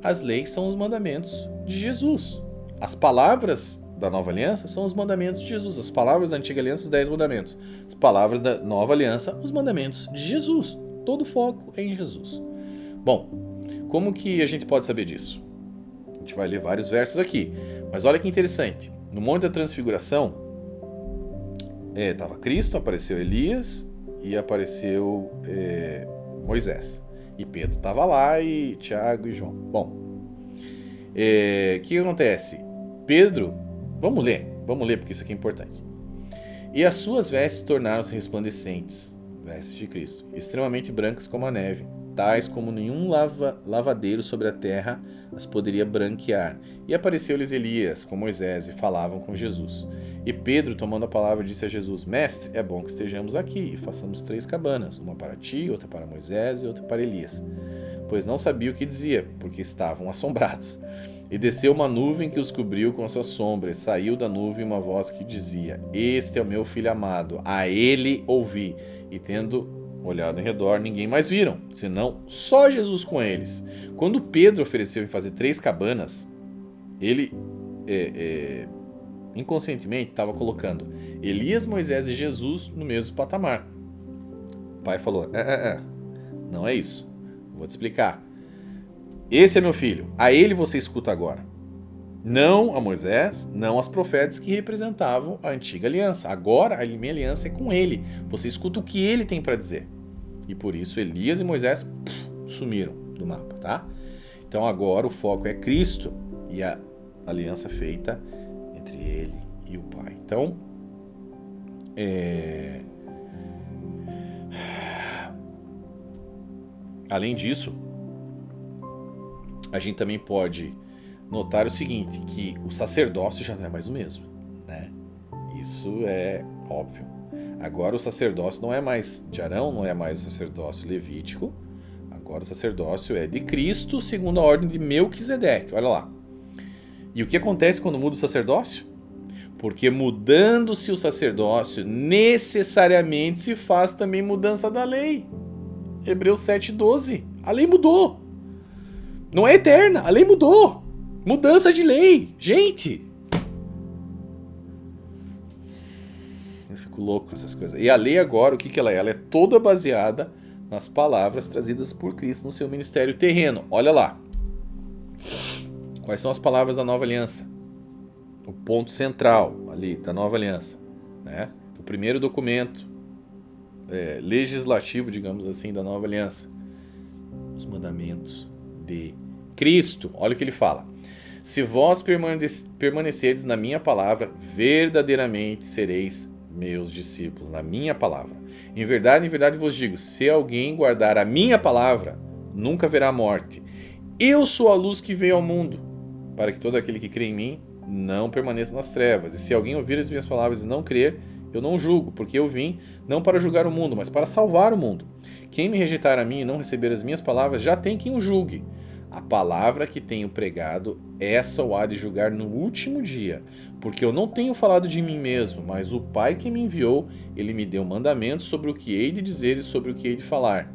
as leis são os mandamentos de Jesus. As palavras da nova aliança são os mandamentos de Jesus. As palavras da antiga aliança, os 10 mandamentos. As palavras da nova aliança, os mandamentos de Jesus. Todo o foco é em Jesus. Bom, como que a gente pode saber disso? A gente vai ler vários versos aqui. Mas olha que interessante. No Monte da Transfiguração, estava Cristo, apareceu Elias e apareceu Moisés. E Pedro estava lá, e Tiago e João. Bom, o que acontece? Pedro, vamos ler porque isso aqui é importante. E as suas vestes tornaram-se resplandecentes, vestes de Cristo, extremamente brancas como a neve, tais como nenhum lavadeiro sobre a terra as poderia branquear. E apareceu-lhes Elias com Moisés e falavam com Jesus. E Pedro, tomando a palavra, disse a Jesus: Mestre, é bom que estejamos aqui e façamos 3 cabanas, uma para ti, outra para Moisés e outra para Elias. Pois não sabia o que dizia, porque estavam assombrados. E desceu uma nuvem que os cobriu com a sua sombra, e saiu da nuvem uma voz que dizia: Este é o meu filho amado, a ele ouvi. E tendo olhado em redor, ninguém mais viram, senão só Jesus com eles. Quando Pedro ofereceu em fazer 3 cabanas, ele inconscientemente estava colocando Elias, Moisés e Jesus no mesmo patamar. O pai falou: não é isso, vou te explicar. Esse é meu filho, a ele você escuta agora. Não a Moisés, não aos profetas que representavam a antiga aliança. Agora a minha aliança é com ele. Você escuta o que ele tem para dizer. E por isso Elias e Moisés sumiram do mapa, tá? Então agora o foco é Cristo e a aliança feita entre ele e o Pai. Então, além disso, a gente também pode notar o seguinte, que o sacerdócio já não é mais o mesmo, né? Isso é óbvio. Agora o sacerdócio não é mais de Arão, não é mais o sacerdócio levítico. Agora o sacerdócio é de Cristo, segundo a ordem de Melquisedeque. Olha lá. E o que acontece quando muda o sacerdócio? Porque mudando-se o sacerdócio, necessariamente se faz também mudança da lei. Hebreus 7,12. A lei mudou. Não é eterna, a lei mudou. Mudança de lei. Gente! Eu fico louco com essas coisas. E a lei agora, o que ela é? Ela é toda baseada nas palavras trazidas por Cristo no seu ministério terreno. Olha lá. Quais são as palavras da nova aliança? O ponto central ali da nova aliança, né? O primeiro documento legislativo, digamos assim, da nova aliança. Os mandamentos de Cristo. Olha o que ele fala. Se vós permanecerdes na minha palavra, verdadeiramente sereis meus discípulos, na minha palavra. Em verdade vos digo, se alguém guardar a minha palavra, nunca verá morte. Eu sou a luz que veio ao mundo, para que todo aquele que crê em mim não permaneça nas trevas. E se alguém ouvir as minhas palavras e não crer, eu não julgo, porque eu vim não para julgar o mundo, mas para salvar o mundo. Quem me rejeitar a mim e não receber as minhas palavras, já tem quem o julgue. A palavra que tenho pregado, essa o há de julgar no último dia, porque eu não tenho falado de mim mesmo, mas o Pai que me enviou, ele me deu mandamentos sobre o que hei de dizer e sobre o que hei de falar.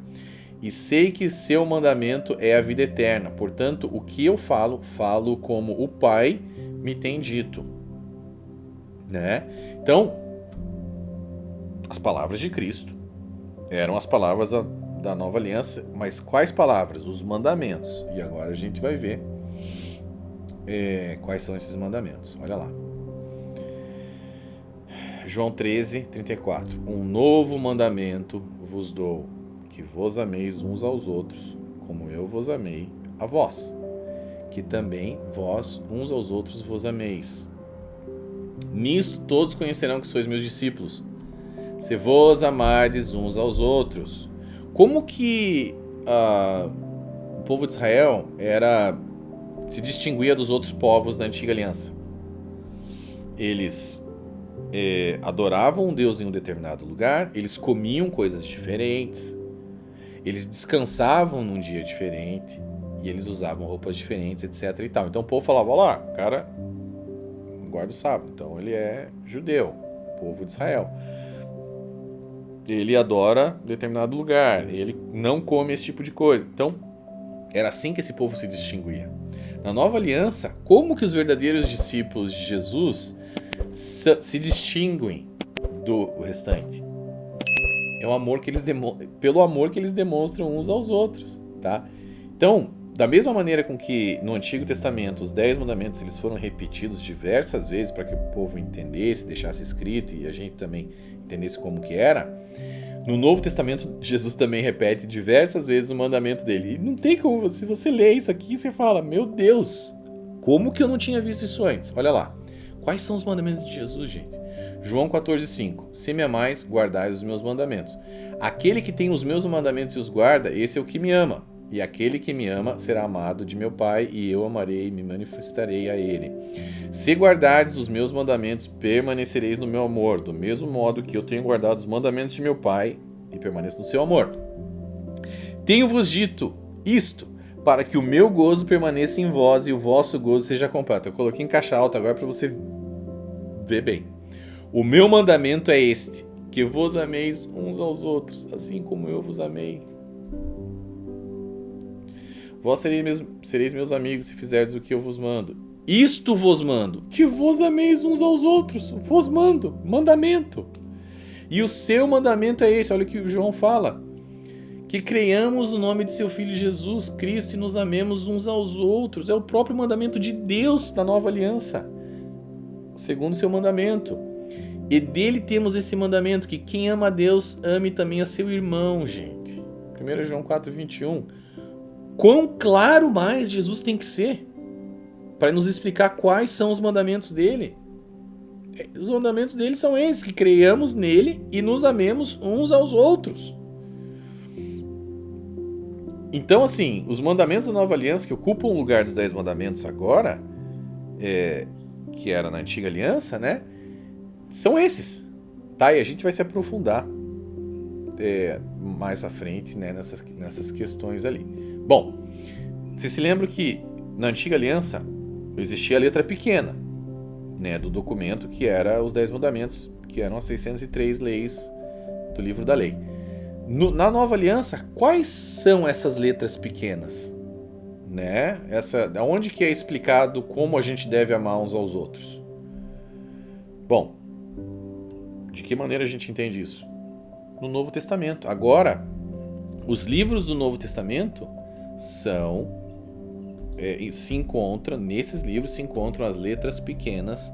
E sei que seu mandamento é a vida eterna. Portanto, o que eu falo, falo como o Pai me tem dito. Né? Então, as palavras de Cristo eram as palavras da nova aliança, mas quais palavras? Os mandamentos. E agora a gente vai ver quais são esses mandamentos. Olha lá. João 13:34. Um novo mandamento vos dou, que vos ameis uns aos outros, como eu vos amei a vós, que também vós uns aos outros vos ameis. Nisto todos conhecerão que sois meus discípulos, se vos amardes uns aos outros. Como que o povo de Israel se distinguia dos outros povos da antiga aliança? Eles adoravam um Deus em um determinado lugar, eles comiam coisas diferentes, eles descansavam num dia diferente e eles usavam roupas diferentes, etc. e tal. Então o povo falava: olha lá, o cara guarda o sábado, então ele é judeu, povo de Israel. Ele adora determinado lugar, ele não come esse tipo de coisa. Então Era assim que esse povo se distinguia. Na nova aliança, como que os verdadeiros discípulos de Jesus se distinguem do restante? É o amor que eles pelo amor que eles demonstram uns aos outros, tá? Então, da mesma maneira com que no Antigo Testamento os 10 mandamentos eles foram repetidos diversas vezes para que o povo entendesse, deixasse escrito e a gente também entendesse como que era, no Novo Testamento Jesus também repete diversas vezes o mandamento dele. E não tem como, se você lê isso aqui, você fala, meu Deus, como que eu não tinha visto isso antes? Olha lá, quais são os mandamentos de Jesus, gente? João 14,5. Se me amais, guardai os meus mandamentos. Aquele que tem os meus mandamentos e os guarda, esse é o que me ama. E aquele que me ama será amado de meu Pai, e eu amarei e me manifestarei a ele. Se guardardes os meus mandamentos, permanecereis no meu amor, do mesmo modo que eu tenho guardado os mandamentos de meu Pai, e permaneço no seu amor. Tenho-vos dito isto, para que o meu gozo permaneça em vós e o vosso gozo seja completo. Eu coloquei em caixa alta agora para você ver bem. O meu mandamento é este, que vos ameis uns aos outros, assim como eu vos amei. Vós sereis meus amigos se fizerdes o que eu vos mando. Isto vos mando, que vos ameis uns aos outros. Vos mando, mandamento. E o seu mandamento é esse, olha o que o João fala. Que creiamos no nome de seu Filho Jesus Cristo e nos amemos uns aos outros. É o próprio mandamento de Deus da nova aliança, segundo o seu mandamento. E dele temos esse mandamento, que quem ama a Deus, ame também a seu irmão, gente. 1 João 4,21. Quão claro mais Jesus tem que ser para nos explicar quais são os mandamentos dele. Os mandamentos dele são esses, que creiamos nele e nos amemos uns aos outros. Então, assim, os mandamentos da nova aliança que ocupam o lugar dos 10 mandamentos agora, que era na antiga aliança, né? São esses, tá? E a gente vai se aprofundar mais à frente, né, nessas questões ali. Bom, você se lembra que na antiga aliança existia a letra pequena, né, do documento que era os 10 mandamentos, que eram as 603 leis do livro da lei. Na nova aliança, quais são essas letras pequenas? Né? Onde que é explicado como a gente deve amar uns aos outros? Bom, de que maneira a gente entende isso? No Novo Testamento. Agora, os livros do Novo Testamento se encontram, nesses livros se encontram as letras pequenas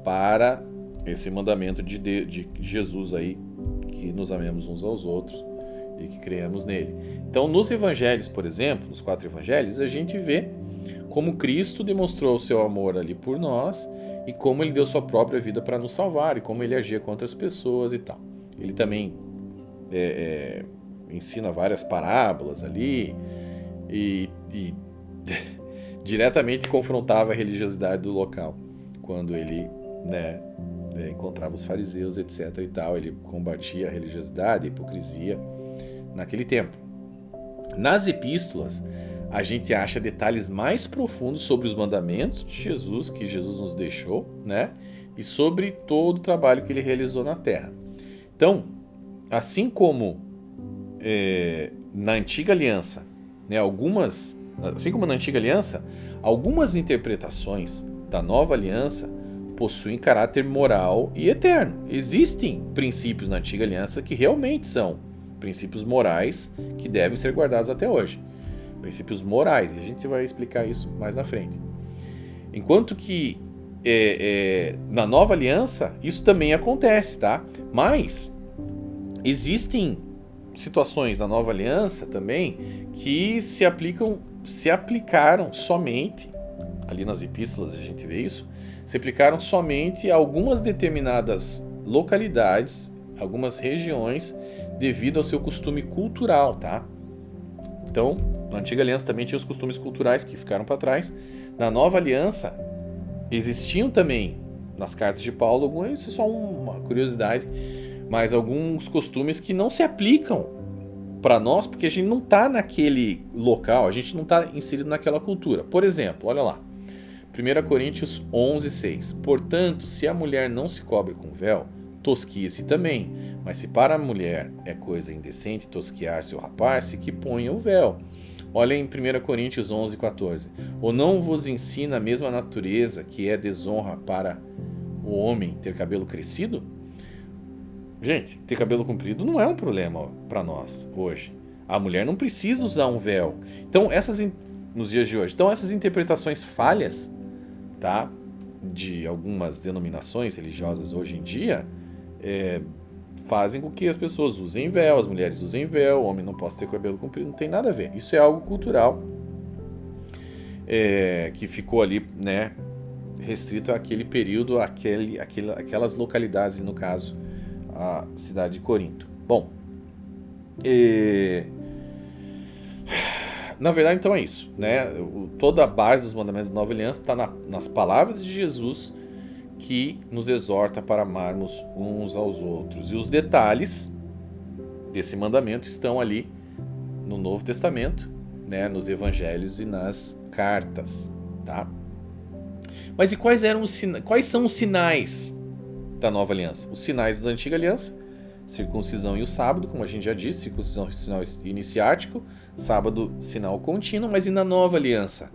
para esse mandamento de Jesus aí, que nos amemos uns aos outros e que creiamos nele. Então, nos evangelhos, por exemplo, nos 4 evangelhos, a gente vê como Cristo demonstrou o seu amor ali por nós e como ele deu sua própria vida para nos salvar e como ele agia contra as pessoas e tal. Ele também ensina várias parábolas ali e diretamente confrontava a religiosidade do local quando ele, né, encontrava os fariseus, etc. e tal. Ele combatia a religiosidade, a hipocrisia naquele tempo. Nas epístolas, a gente acha detalhes mais profundos sobre os mandamentos de Jesus, que Jesus nos deixou, né? E sobre todo o trabalho que ele realizou na terra. Então, assim como na antiga aliança, né, algumas interpretações da nova aliança possuem caráter moral e eterno. Existem princípios na antiga aliança que realmente são princípios morais que devem ser guardados até hoje. Princípios morais, e a gente vai explicar isso mais na frente. Enquanto que na nova aliança isso também acontece, tá? Mas existem situações na nova aliança também que se aplicaram somente, ali nas epístolas a gente vê isso, se aplicaram somente a algumas determinadas localidades, algumas regiões, devido ao seu costume cultural, tá? Então, na antiga aliança também tinha os costumes culturais que ficaram para trás. Na nova aliança existiam também, nas cartas de Paulo, isso é só uma curiosidade, mas alguns costumes que não se aplicam para nós, porque a gente não está naquele local, a gente não está inserido naquela cultura. Por exemplo, olha lá, 1 Coríntios 11:6. Portanto, se a mulher não se cobre com véu, tosquia-se também. Mas se para a mulher é coisa indecente tosquiar-se ou rapar-se, que ponha o véu. Olha em 1 Coríntios 11:14. Ou não vos ensina a mesma natureza que é desonra para o homem ter cabelo crescido? Gente, ter cabelo comprido não é um problema para nós hoje. A mulher não precisa usar um véu. Então, nos dias de hoje, então essas interpretações falhas, tá, de algumas denominações religiosas hoje em dia, fazem com que as pessoas usem véu, as mulheres usem véu, o homem não possa ter cabelo comprido, não tem nada a ver. Isso é algo cultural que ficou ali, né, restrito àquele período, aquelas localidades, no caso, a cidade de Corinto. Bom, na verdade, então é isso, né? Toda a base dos mandamentos da Nova Aliança está nas palavras de Jesus, que nos exorta para amarmos uns aos outros. E os detalhes desse mandamento estão ali no Novo Testamento, né? Nos Evangelhos e nas cartas, tá? Mas e quais são os sinais da Nova Aliança? Os sinais da Antiga Aliança: circuncisão e o sábado, como a gente já disse, circuncisão sinal iniciático, sábado sinal contínuo. Mas e na Nova Aliança?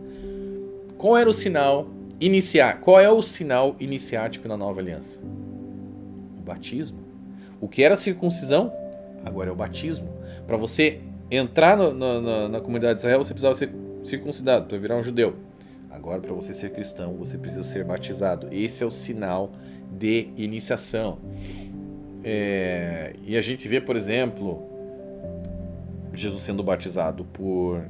Qual era o sinal Qual é o sinal iniciático na Nova Aliança? O batismo. O que era circuncisão, agora é o batismo. Para você entrar na comunidade de Israel, você precisava ser circuncidado para virar um judeu. Agora, para você ser cristão, você precisa ser batizado. Esse é o sinal de iniciação. E a gente vê, por exemplo, Jesus sendo batizado por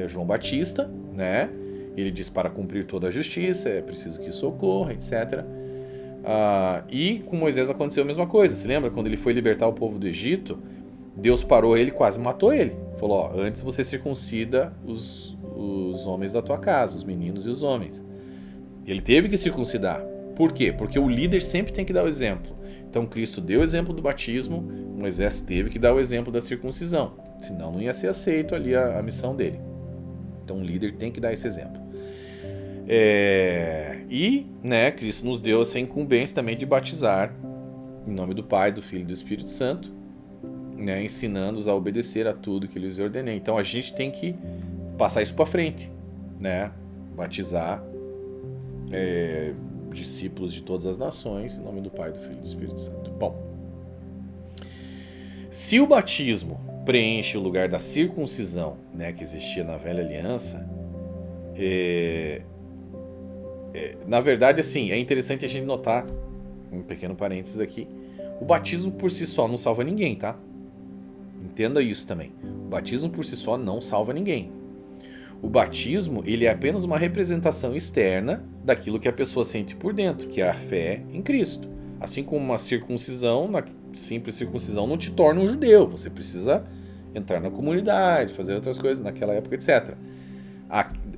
João Batista, né? Ele diz: para cumprir toda a justiça é preciso que isso ocorra, etc. E com Moisés aconteceu a mesma coisa. Se lembra quando ele foi libertar o povo do Egito? Deus parou ele, quase matou ele. Falou: antes você circuncida os homens da tua casa, os meninos e os homens. Ele teve que circuncidar. Por quê? Porque o líder sempre tem que dar o exemplo. Então Cristo deu o exemplo do batismo, Moisés teve que dar o exemplo da circuncisão, senão não ia ser aceito ali a missão dele. Então o líder tem que dar esse exemplo. Né, Cristo nos deu essa incumbência também de batizar em nome do Pai, do Filho e do Espírito Santo, né, ensinando-os a obedecer a tudo que lhes ordenei. Então a gente tem que passar isso para frente, né? Batizar discípulos de todas as nações em nome do Pai, do Filho e do Espírito Santo. Bom, se o batismo preenche o lugar da circuncisão, né, que existia na Velha Aliança, na verdade, assim, é interessante a gente notar, um pequeno parênteses aqui, o batismo por si só não salva ninguém, tá? Entenda isso também. O batismo por si só não salva ninguém. O batismo, ele é apenas uma representação externa daquilo que a pessoa sente por dentro, que é a fé em Cristo. Assim como uma circuncisão, uma simples circuncisão, não te torna um judeu. Você precisa entrar na comunidade, fazer outras coisas naquela época, etc.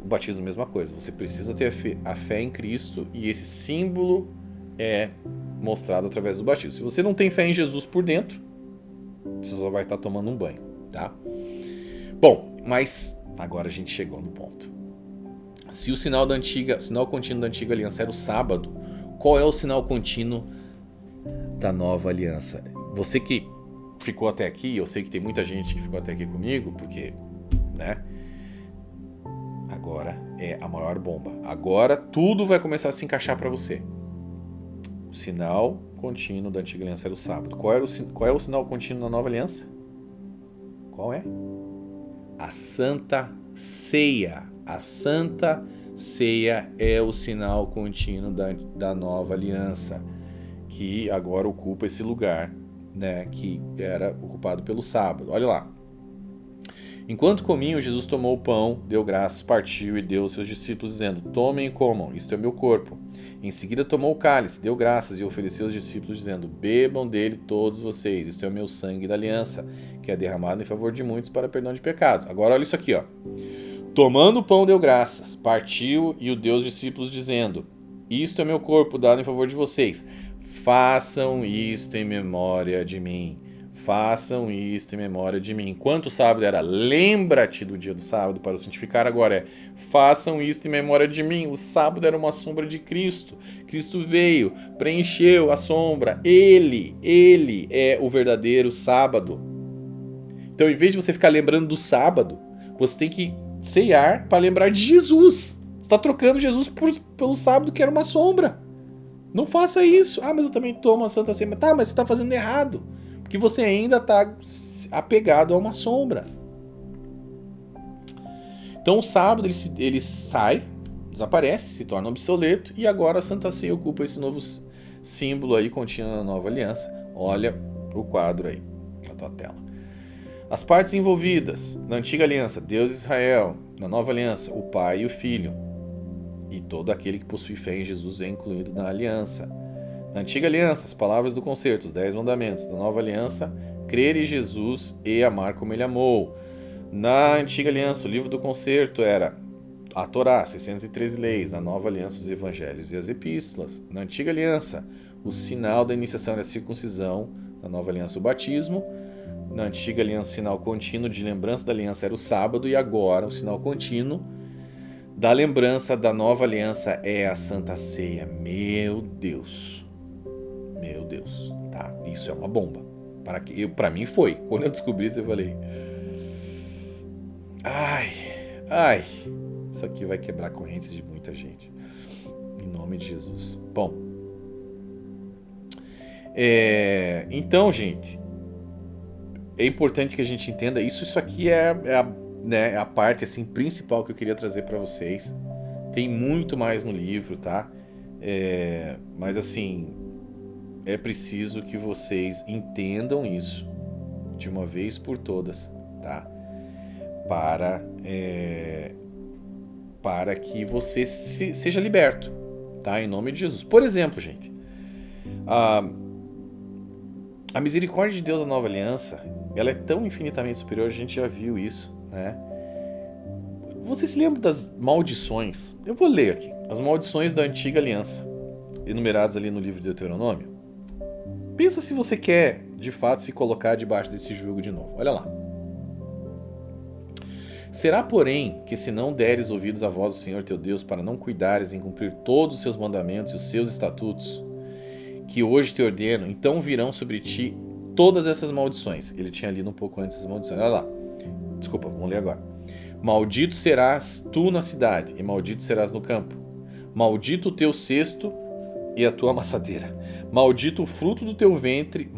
O batismo é a mesma coisa. Você precisa ter a fé em Cristo, e esse símbolo é mostrado através do batismo. Se você não tem fé em Jesus por dentro, você só vai estar tomando um banho, tá? Bom, mas agora a gente chegou no ponto. Se o sinal contínuo da Antiga Aliança era o sábado, qual é o sinal contínuo da Nova Aliança? Você que ficou até aqui, eu sei que tem muita gente que ficou até aqui comigo, porque, né? Agora é a maior bomba. Agora tudo vai começar a se encaixar para você. O sinal contínuo da Antiga Aliança era o sábado. Qual é o sinal contínuo da Nova Aliança? Qual é? A Santa Ceia. A Santa Ceia é o sinal contínuo da Nova Aliança, que agora ocupa esse lugar, né, que era ocupado pelo sábado. Olha lá. Enquanto comiam, Jesus tomou o pão, deu graças, partiu e deu aos seus discípulos, dizendo: tomem e comam, isto é meu corpo. Em seguida tomou o cálice, deu graças e ofereceu aos discípulos, dizendo: bebam dele todos vocês, isto é o meu sangue da aliança, que é derramado em favor de muitos para perdão de pecados. Agora olha isso aqui, ó. Tomando o pão, deu graças, partiu e o deu aos discípulos, dizendo: isto é meu corpo dado em favor de vocês. Façam isto em memória de mim. Façam isto em memória de mim. Enquanto o sábado era lembra-te do dia do sábado para o santificar, agora é façam isto em memória de mim. O sábado era uma sombra de Cristo. Cristo veio, preencheu a sombra. Ele é o verdadeiro sábado. Então, em vez de você ficar lembrando do sábado, Você tem que ceiar para lembrar de Jesus. Você está trocando Jesus pelo sábado, que era uma sombra. Não faça isso. Ah, mas eu também tomo a Santa Ceia. Tá, mas você está fazendo errado. Porque você ainda está apegado a uma sombra. Então o sábado ele sai, desaparece, se torna obsoleto. E agora a Santa Ceia ocupa esse novo símbolo aí contido na nova aliança. Olha o quadro aí na tua tela. As partes envolvidas na antiga aliança, Deus e Israel. Na nova aliança, o Pai e o Filho. E todo aquele que possui fé em Jesus é incluído na aliança. Na antiga aliança, as palavras do concerto, os 10 mandamentos. Na nova aliança, crer em Jesus e amar como ele amou. Na antiga aliança, o livro do concerto era a Torá, 613 leis. Na nova aliança, os evangelhos e as epístolas. Na antiga aliança, o sinal da iniciação era a circuncisão. Na nova aliança, o batismo. Na antiga aliança, o sinal contínuo de lembrança da aliança era o sábado. E agora, o sinal contínuo da lembrança da nova aliança é a Santa Ceia. Meu Deus. Meu Deus. Tá? Isso é uma bomba. Para mim foi. Quando eu descobri isso, eu falei... Ai. Isso aqui vai quebrar correntes de muita gente. Em nome de Jesus. Bom. Então, gente... É importante que a gente entenda isso. Isso aqui é a parte assim, principal que eu queria trazer para vocês. Tem muito mais no livro, tá? Mas assim, é preciso que vocês entendam isso de uma vez por todas, tá? Para que você seja liberto, tá? Em nome de Jesus. Por exemplo, gente, a misericórdia de Deus da nova aliança, ela é tão infinitamente superior, a gente já viu isso, né? Você se lembra das maldições? Eu vou ler aqui. As maldições da antiga aliança, enumeradas ali no livro de Deuteronômio. Pensa se você quer, de fato, se colocar debaixo desse jugo de novo. Olha lá. Será, porém, que se não deres ouvidos à voz do Senhor teu Deus, para não cuidares em cumprir todos os seus mandamentos e os seus estatutos, que hoje te ordeno, então virão sobre ti todas essas maldições. Ele tinha lido um pouco antes as maldições. Olha lá. Desculpa, vamos ler agora. Maldito serás tu na cidade, e maldito serás no campo. Maldito o teu cesto e a tua amassadeira. Maldito o fruto do teu ventre,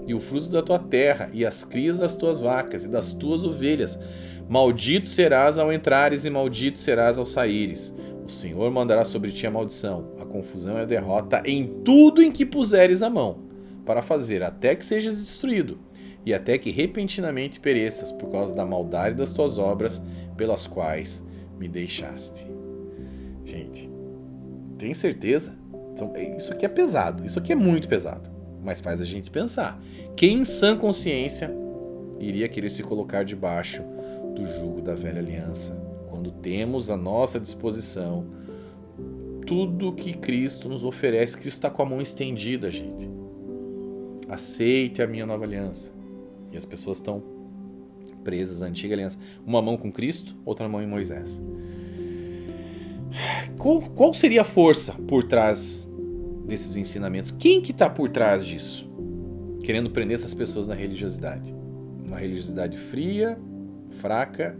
e o fruto da tua terra, e as crias das tuas vacas e das tuas ovelhas. Maldito serás ao entrares, e maldito serás ao saíres. O Senhor mandará sobre ti a maldição, a confusão e a derrota em tudo em que puseres a mão, para fazer até que sejas destruído, e até que repentinamente pereças por causa da maldade das tuas obras, pelas quais me deixaste. Gente, tem certeza? Isso aqui é pesado, isso aqui é muito pesado, mas faz a gente pensar. Quem em sã consciência iria querer se colocar debaixo do jugo da velha aliança, quando temos à nossa disposição tudo que Cristo nos oferece? Cristo está com a mão estendida, gente. Aceite a minha nova aliança. E as pessoas estão presas à antiga aliança. Uma mão com Cristo, outra mão em Moisés. Qual seria a força por trás desses ensinamentos? Quem que está por trás disso? Querendo prender essas pessoas na religiosidade. Uma religiosidade fria, fraca,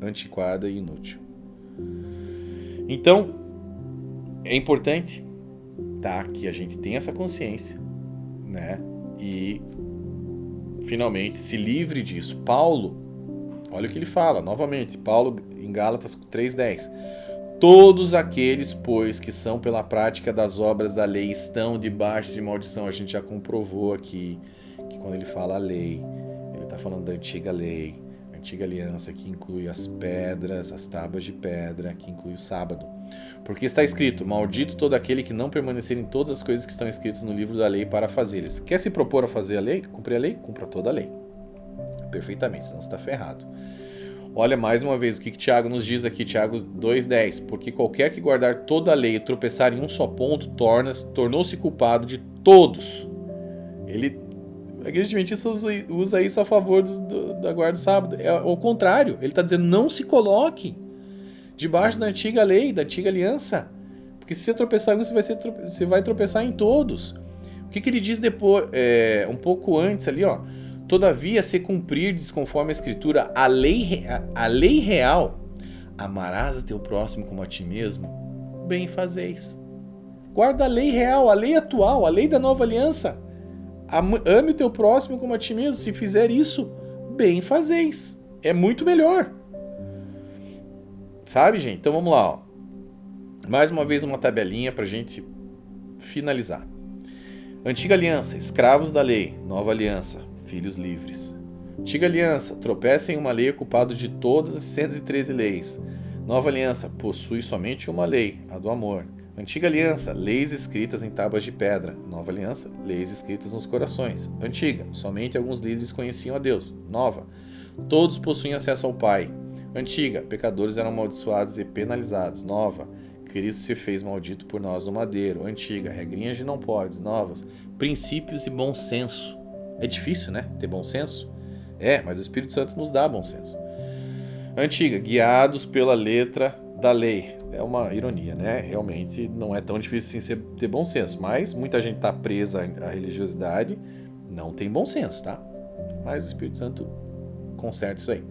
antiquada e inútil. Então, é importante, tá, que a gente tenha essa consciência, né? E finalmente se livre disso. Paulo, olha o que ele fala novamente, Paulo em Gálatas 3:10. Todos aqueles, pois, que são pela prática das obras da lei estão debaixo de maldição. A gente já comprovou aqui que quando ele fala a lei, ele está falando da antiga lei, a antiga aliança, que inclui as pedras, as tábuas de pedra, que inclui o sábado. Porque está escrito: maldito todo aquele que não permanecer em todas as coisas que estão escritas no livro da lei para fazê-las. Quer se propor a fazer a lei? Cumprir a lei? Cumpra toda a lei. Perfeitamente, senão você está ferrado. Olha mais uma vez o que Tiago nos diz aqui, Tiago 2:10. Porque qualquer que guardar toda a lei e tropeçar em um só ponto, tornou-se culpado de todos. A igreja adventista usa isso a favor da guarda do sábado. É o contrário, ele está dizendo: não se coloque debaixo da antiga lei, da antiga aliança. Porque se você tropeçar em um, você vai tropeçar em todos. O que ele diz depois, um pouco antes ali, ó. Todavia, se cumprirdes conforme a Escritura, a lei real, amarás a teu próximo como a ti mesmo, bem fazeis. Guarda a lei real, a lei atual, a lei da nova aliança. Ame o teu próximo como a ti mesmo. Se fizer isso, bem fazeis. É muito melhor. Sabe, gente? Então vamos lá. Ó. Mais uma vez uma tabelinha para a gente finalizar. Antiga aliança, escravos da lei. Nova aliança, filhos livres. Antiga aliança, tropeça em uma lei, culpado de todas as 113 leis. Nova aliança, possui somente uma lei, a do amor. Antiga aliança, leis escritas em tábuas de pedra. Nova aliança, leis escritas nos corações. Antiga, somente alguns líderes conheciam a Deus. Nova, todos possuem acesso ao Pai. Antiga, pecadores eram amaldiçoados e penalizados. Nova, Cristo se fez maldito por nós no madeiro. Antiga, regrinhas de não podes. Novas, princípios e bom senso. É difícil, né? Ter bom senso? Mas o Espírito Santo nos dá bom senso. Antiga, guiados pela letra da lei. É uma ironia, né? Realmente não é tão difícil assim ter bom senso. Mas muita gente está presa à religiosidade, não tem bom senso, tá? Mas o Espírito Santo conserta isso aí.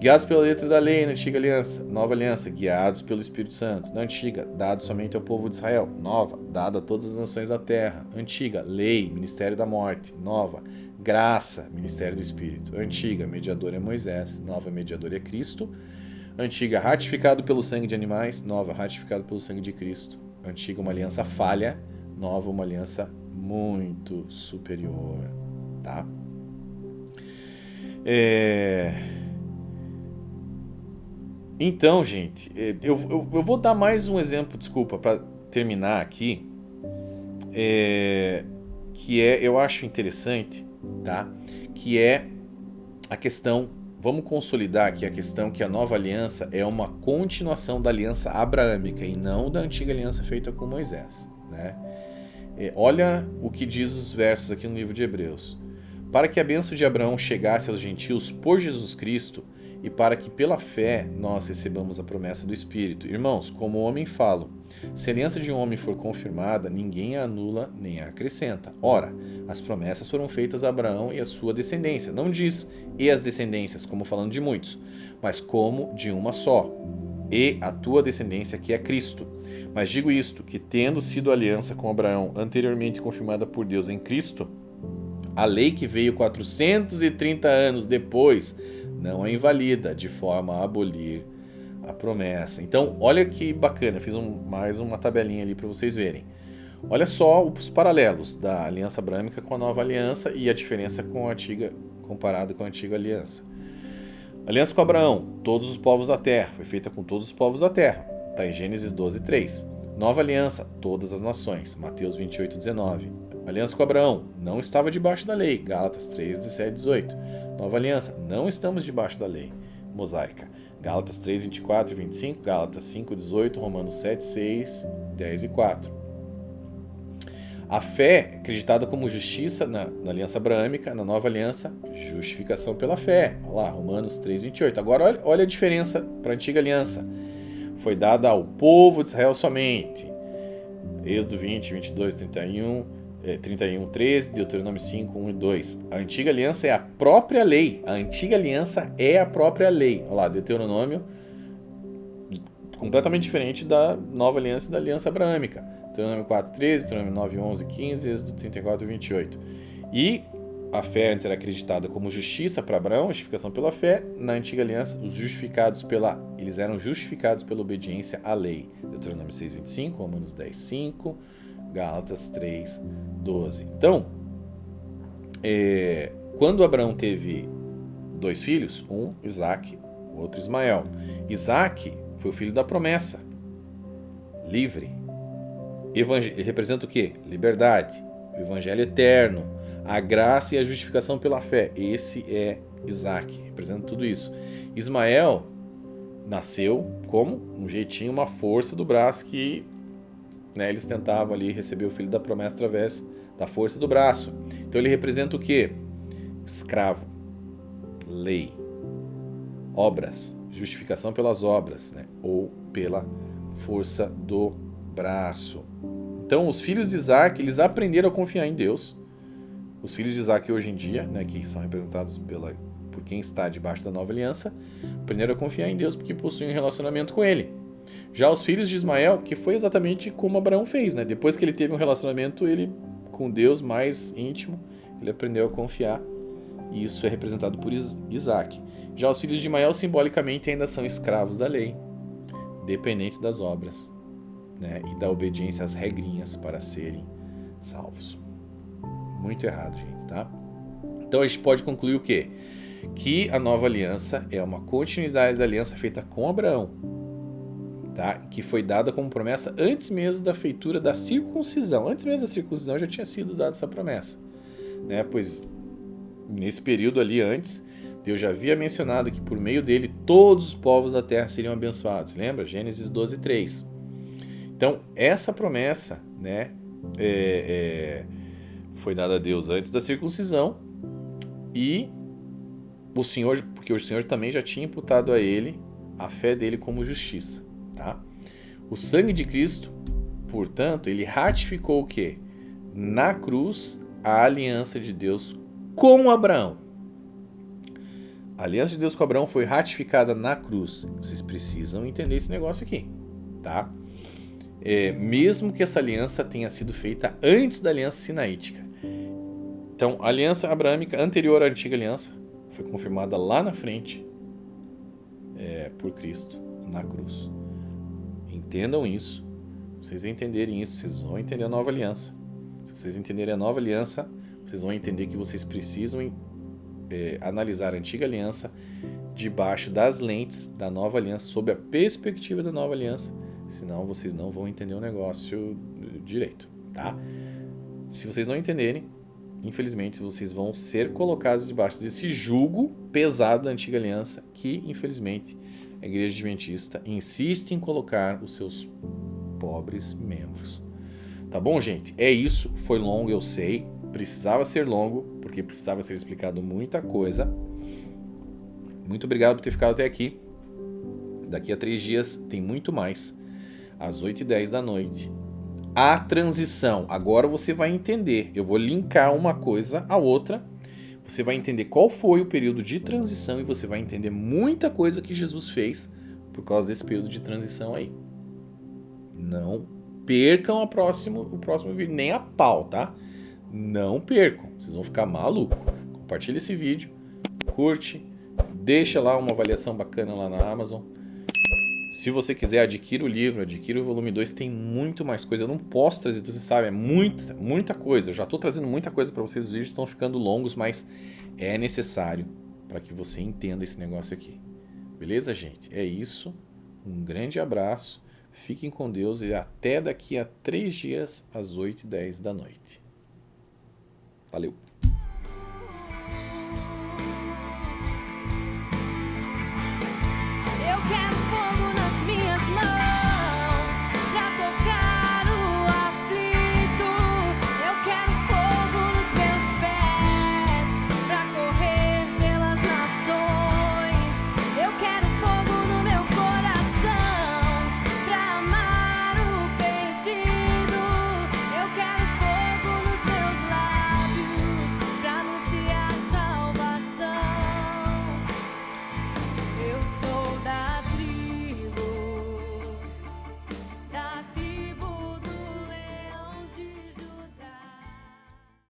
Guiados pela letra da lei na antiga aliança. Nova aliança, guiados pelo Espírito Santo. Na antiga, dado somente ao povo de Israel. Nova, dado a todas as nações da terra. Antiga, lei, ministério da morte. Nova, graça, ministério do Espírito. Antiga, mediador é Moisés. Nova, mediador é Cristo. Antiga, ratificado pelo sangue de animais. Nova, ratificado pelo sangue de Cristo. Antiga, uma aliança falha. Nova, uma aliança muito superior. Tá? Então, gente, eu vou dar mais um exemplo, desculpa, para terminar aqui, que eu acho interessante, tá? Que é a questão, vamos consolidar aqui a questão que a nova aliança é uma continuação da aliança abraâmica e não da antiga aliança feita com Moisés, né? Olha o que diz os versos aqui no livro de Hebreus. Para que a bênção de Abraão chegasse aos gentios por Jesus Cristo, e para que pela fé nós recebamos a promessa do Espírito. Irmãos, como o homem falo, se a aliança de um homem for confirmada, ninguém a anula nem a acrescenta. Ora, as promessas foram feitas a Abraão e a sua descendência. Não diz e as descendências, como falando de muitos, mas como de uma só, e a tua descendência, que é Cristo. Mas digo isto, que tendo sido a aliança com Abraão anteriormente confirmada por Deus em Cristo, a lei que veio 430 anos depois não a invalida, de forma a abolir a promessa. Então, olha que bacana, fiz mais uma tabelinha ali para vocês verem. Olha só os paralelos da aliança abrâmica com a nova aliança e a diferença com a antiga, comparado com a antiga aliança. Aliança com Abraão, todos os povos da terra, foi feita com todos os povos da terra, está em Gênesis 12:3. Nova aliança, todas as nações, Mateus 28:19. Aliança com Abraão, não estava debaixo da lei, Gálatas 3:17-18. Nova aliança, não estamos debaixo da lei mosaica, Gálatas 3:24 e 25, Gálatas 5:18, Romanos 7:6, 10 e 4. A fé, acreditada como justiça na aliança abraâmica, na nova aliança, justificação pela fé. Olha lá, Romanos 3:28. Agora olha a diferença para a antiga aliança. Foi dada ao povo de Israel somente. Êxodo 20, 22, 31, 13, Deuteronômio 5, 1 e 2. A antiga aliança é a própria lei. A antiga aliança é a própria lei. Olha lá, Deuteronômio, completamente diferente da nova aliança e da aliança abraâmica. Deuteronômio 4, 13, Deuteronômio 9, 11, 15, Êxodo 34 e 28. E a fé antes era acreditada como justiça para Abraão, justificação pela fé. Na antiga aliança, eles eram justificados pela obediência à lei. Deuteronômio 6, 25, Romanos 10, 5, Gálatas 3, 12. Então, quando Abraão teve 2 filhos, um Isaac, o outro Ismael. Isaac foi o filho da promessa, livre. Representa o quê? Liberdade, o evangelho eterno, a graça e a justificação pela fé. Esse é Isaac, representa tudo isso. Ismael nasceu como um jeitinho, uma força do braço que eles tentavam ali receber o filho da promessa através da força do braço. Então ele representa o quê? Escravo, lei, obras, justificação pelas obras, ou pela força do braço. Então os filhos de Isaac, eles aprenderam a confiar em Deus, Os filhos de Isaac hoje em dia, né, que são representados por quem está debaixo da nova aliança, aprenderam a confiar em Deus porque possuem um relacionamento com Ele. Já os filhos de Ismael, que foi exatamente como Abraão fez, né? Depois que ele teve um relacionamento com Deus mais íntimo, ele aprendeu a confiar, e isso é representado por Isaac. Já os filhos de Ismael, simbolicamente, ainda são escravos da lei, dependentes das obras, né? E da obediência às regrinhas para serem salvos. Muito errado, gente, tá? Então a gente pode concluir o quê? Que a nova aliança é uma continuidade da aliança feita com Abraão, tá? Que foi dada como promessa antes mesmo da feitura da circuncisão. Antes mesmo da circuncisão já tinha sido dada essa promessa, né? Pois nesse período ali antes, Deus já havia mencionado que por meio dele todos os povos da terra seriam abençoados. Lembra? Gênesis 12:3. Então essa promessa, né, foi dada a Deus antes da circuncisão, e o Senhor, porque o Senhor também já tinha imputado a ele a fé dele como justiça, tá? O sangue de Cristo, portanto, ele ratificou o quê? Na cruz, a aliança de Deus com Abraão. A aliança de Deus com Abraão foi ratificada na cruz. Vocês precisam entender esse negócio aqui, tá? Mesmo que essa aliança tenha sido feita antes da aliança sinaítica. Então, a aliança abraâmica anterior à antiga aliança foi confirmada lá na frente por Cristo na cruz. Entendam isso. Se vocês entenderem isso, vocês vão entender a nova aliança. Se vocês entenderem a nova aliança, vocês vão entender que vocês precisam analisar a antiga aliança debaixo das lentes da nova aliança, sob a perspectiva da nova aliança. Senão vocês não vão entender o negócio direito, tá? Se vocês não entenderem, infelizmente vocês vão ser colocados debaixo desse jugo pesado da antiga aliança, que infelizmente a igreja adventista insiste em colocar os seus pobres membros. Tá bom, gente? É isso. Foi longo, eu sei. Precisava ser longo, porque precisava ser explicado muita coisa. Muito obrigado por ter ficado até aqui. Daqui a 3 dias tem muito mais. Às 8h10 da noite. A transição. Agora você vai entender. Eu vou linkar uma coisa à outra. Você vai entender qual foi o período de transição e você vai entender muita coisa que Jesus fez por causa desse período de transição aí. Não percam o próximo vídeo, nem a pau, tá? Não percam, vocês vão ficar malucos. Compartilha esse vídeo, curte, deixa lá uma avaliação bacana lá na Amazon. Se você quiser, adquira o livro, adquira o volume 2, tem muito mais coisa. Eu não posso trazer, você sabe, é muita coisa. Eu já estou trazendo muita coisa para vocês, os vídeos estão ficando longos, mas é necessário para que você entenda esse negócio aqui. Beleza, gente? É isso. Um grande abraço. Fiquem com Deus e até daqui a 3 dias às 8h10 da noite. Valeu!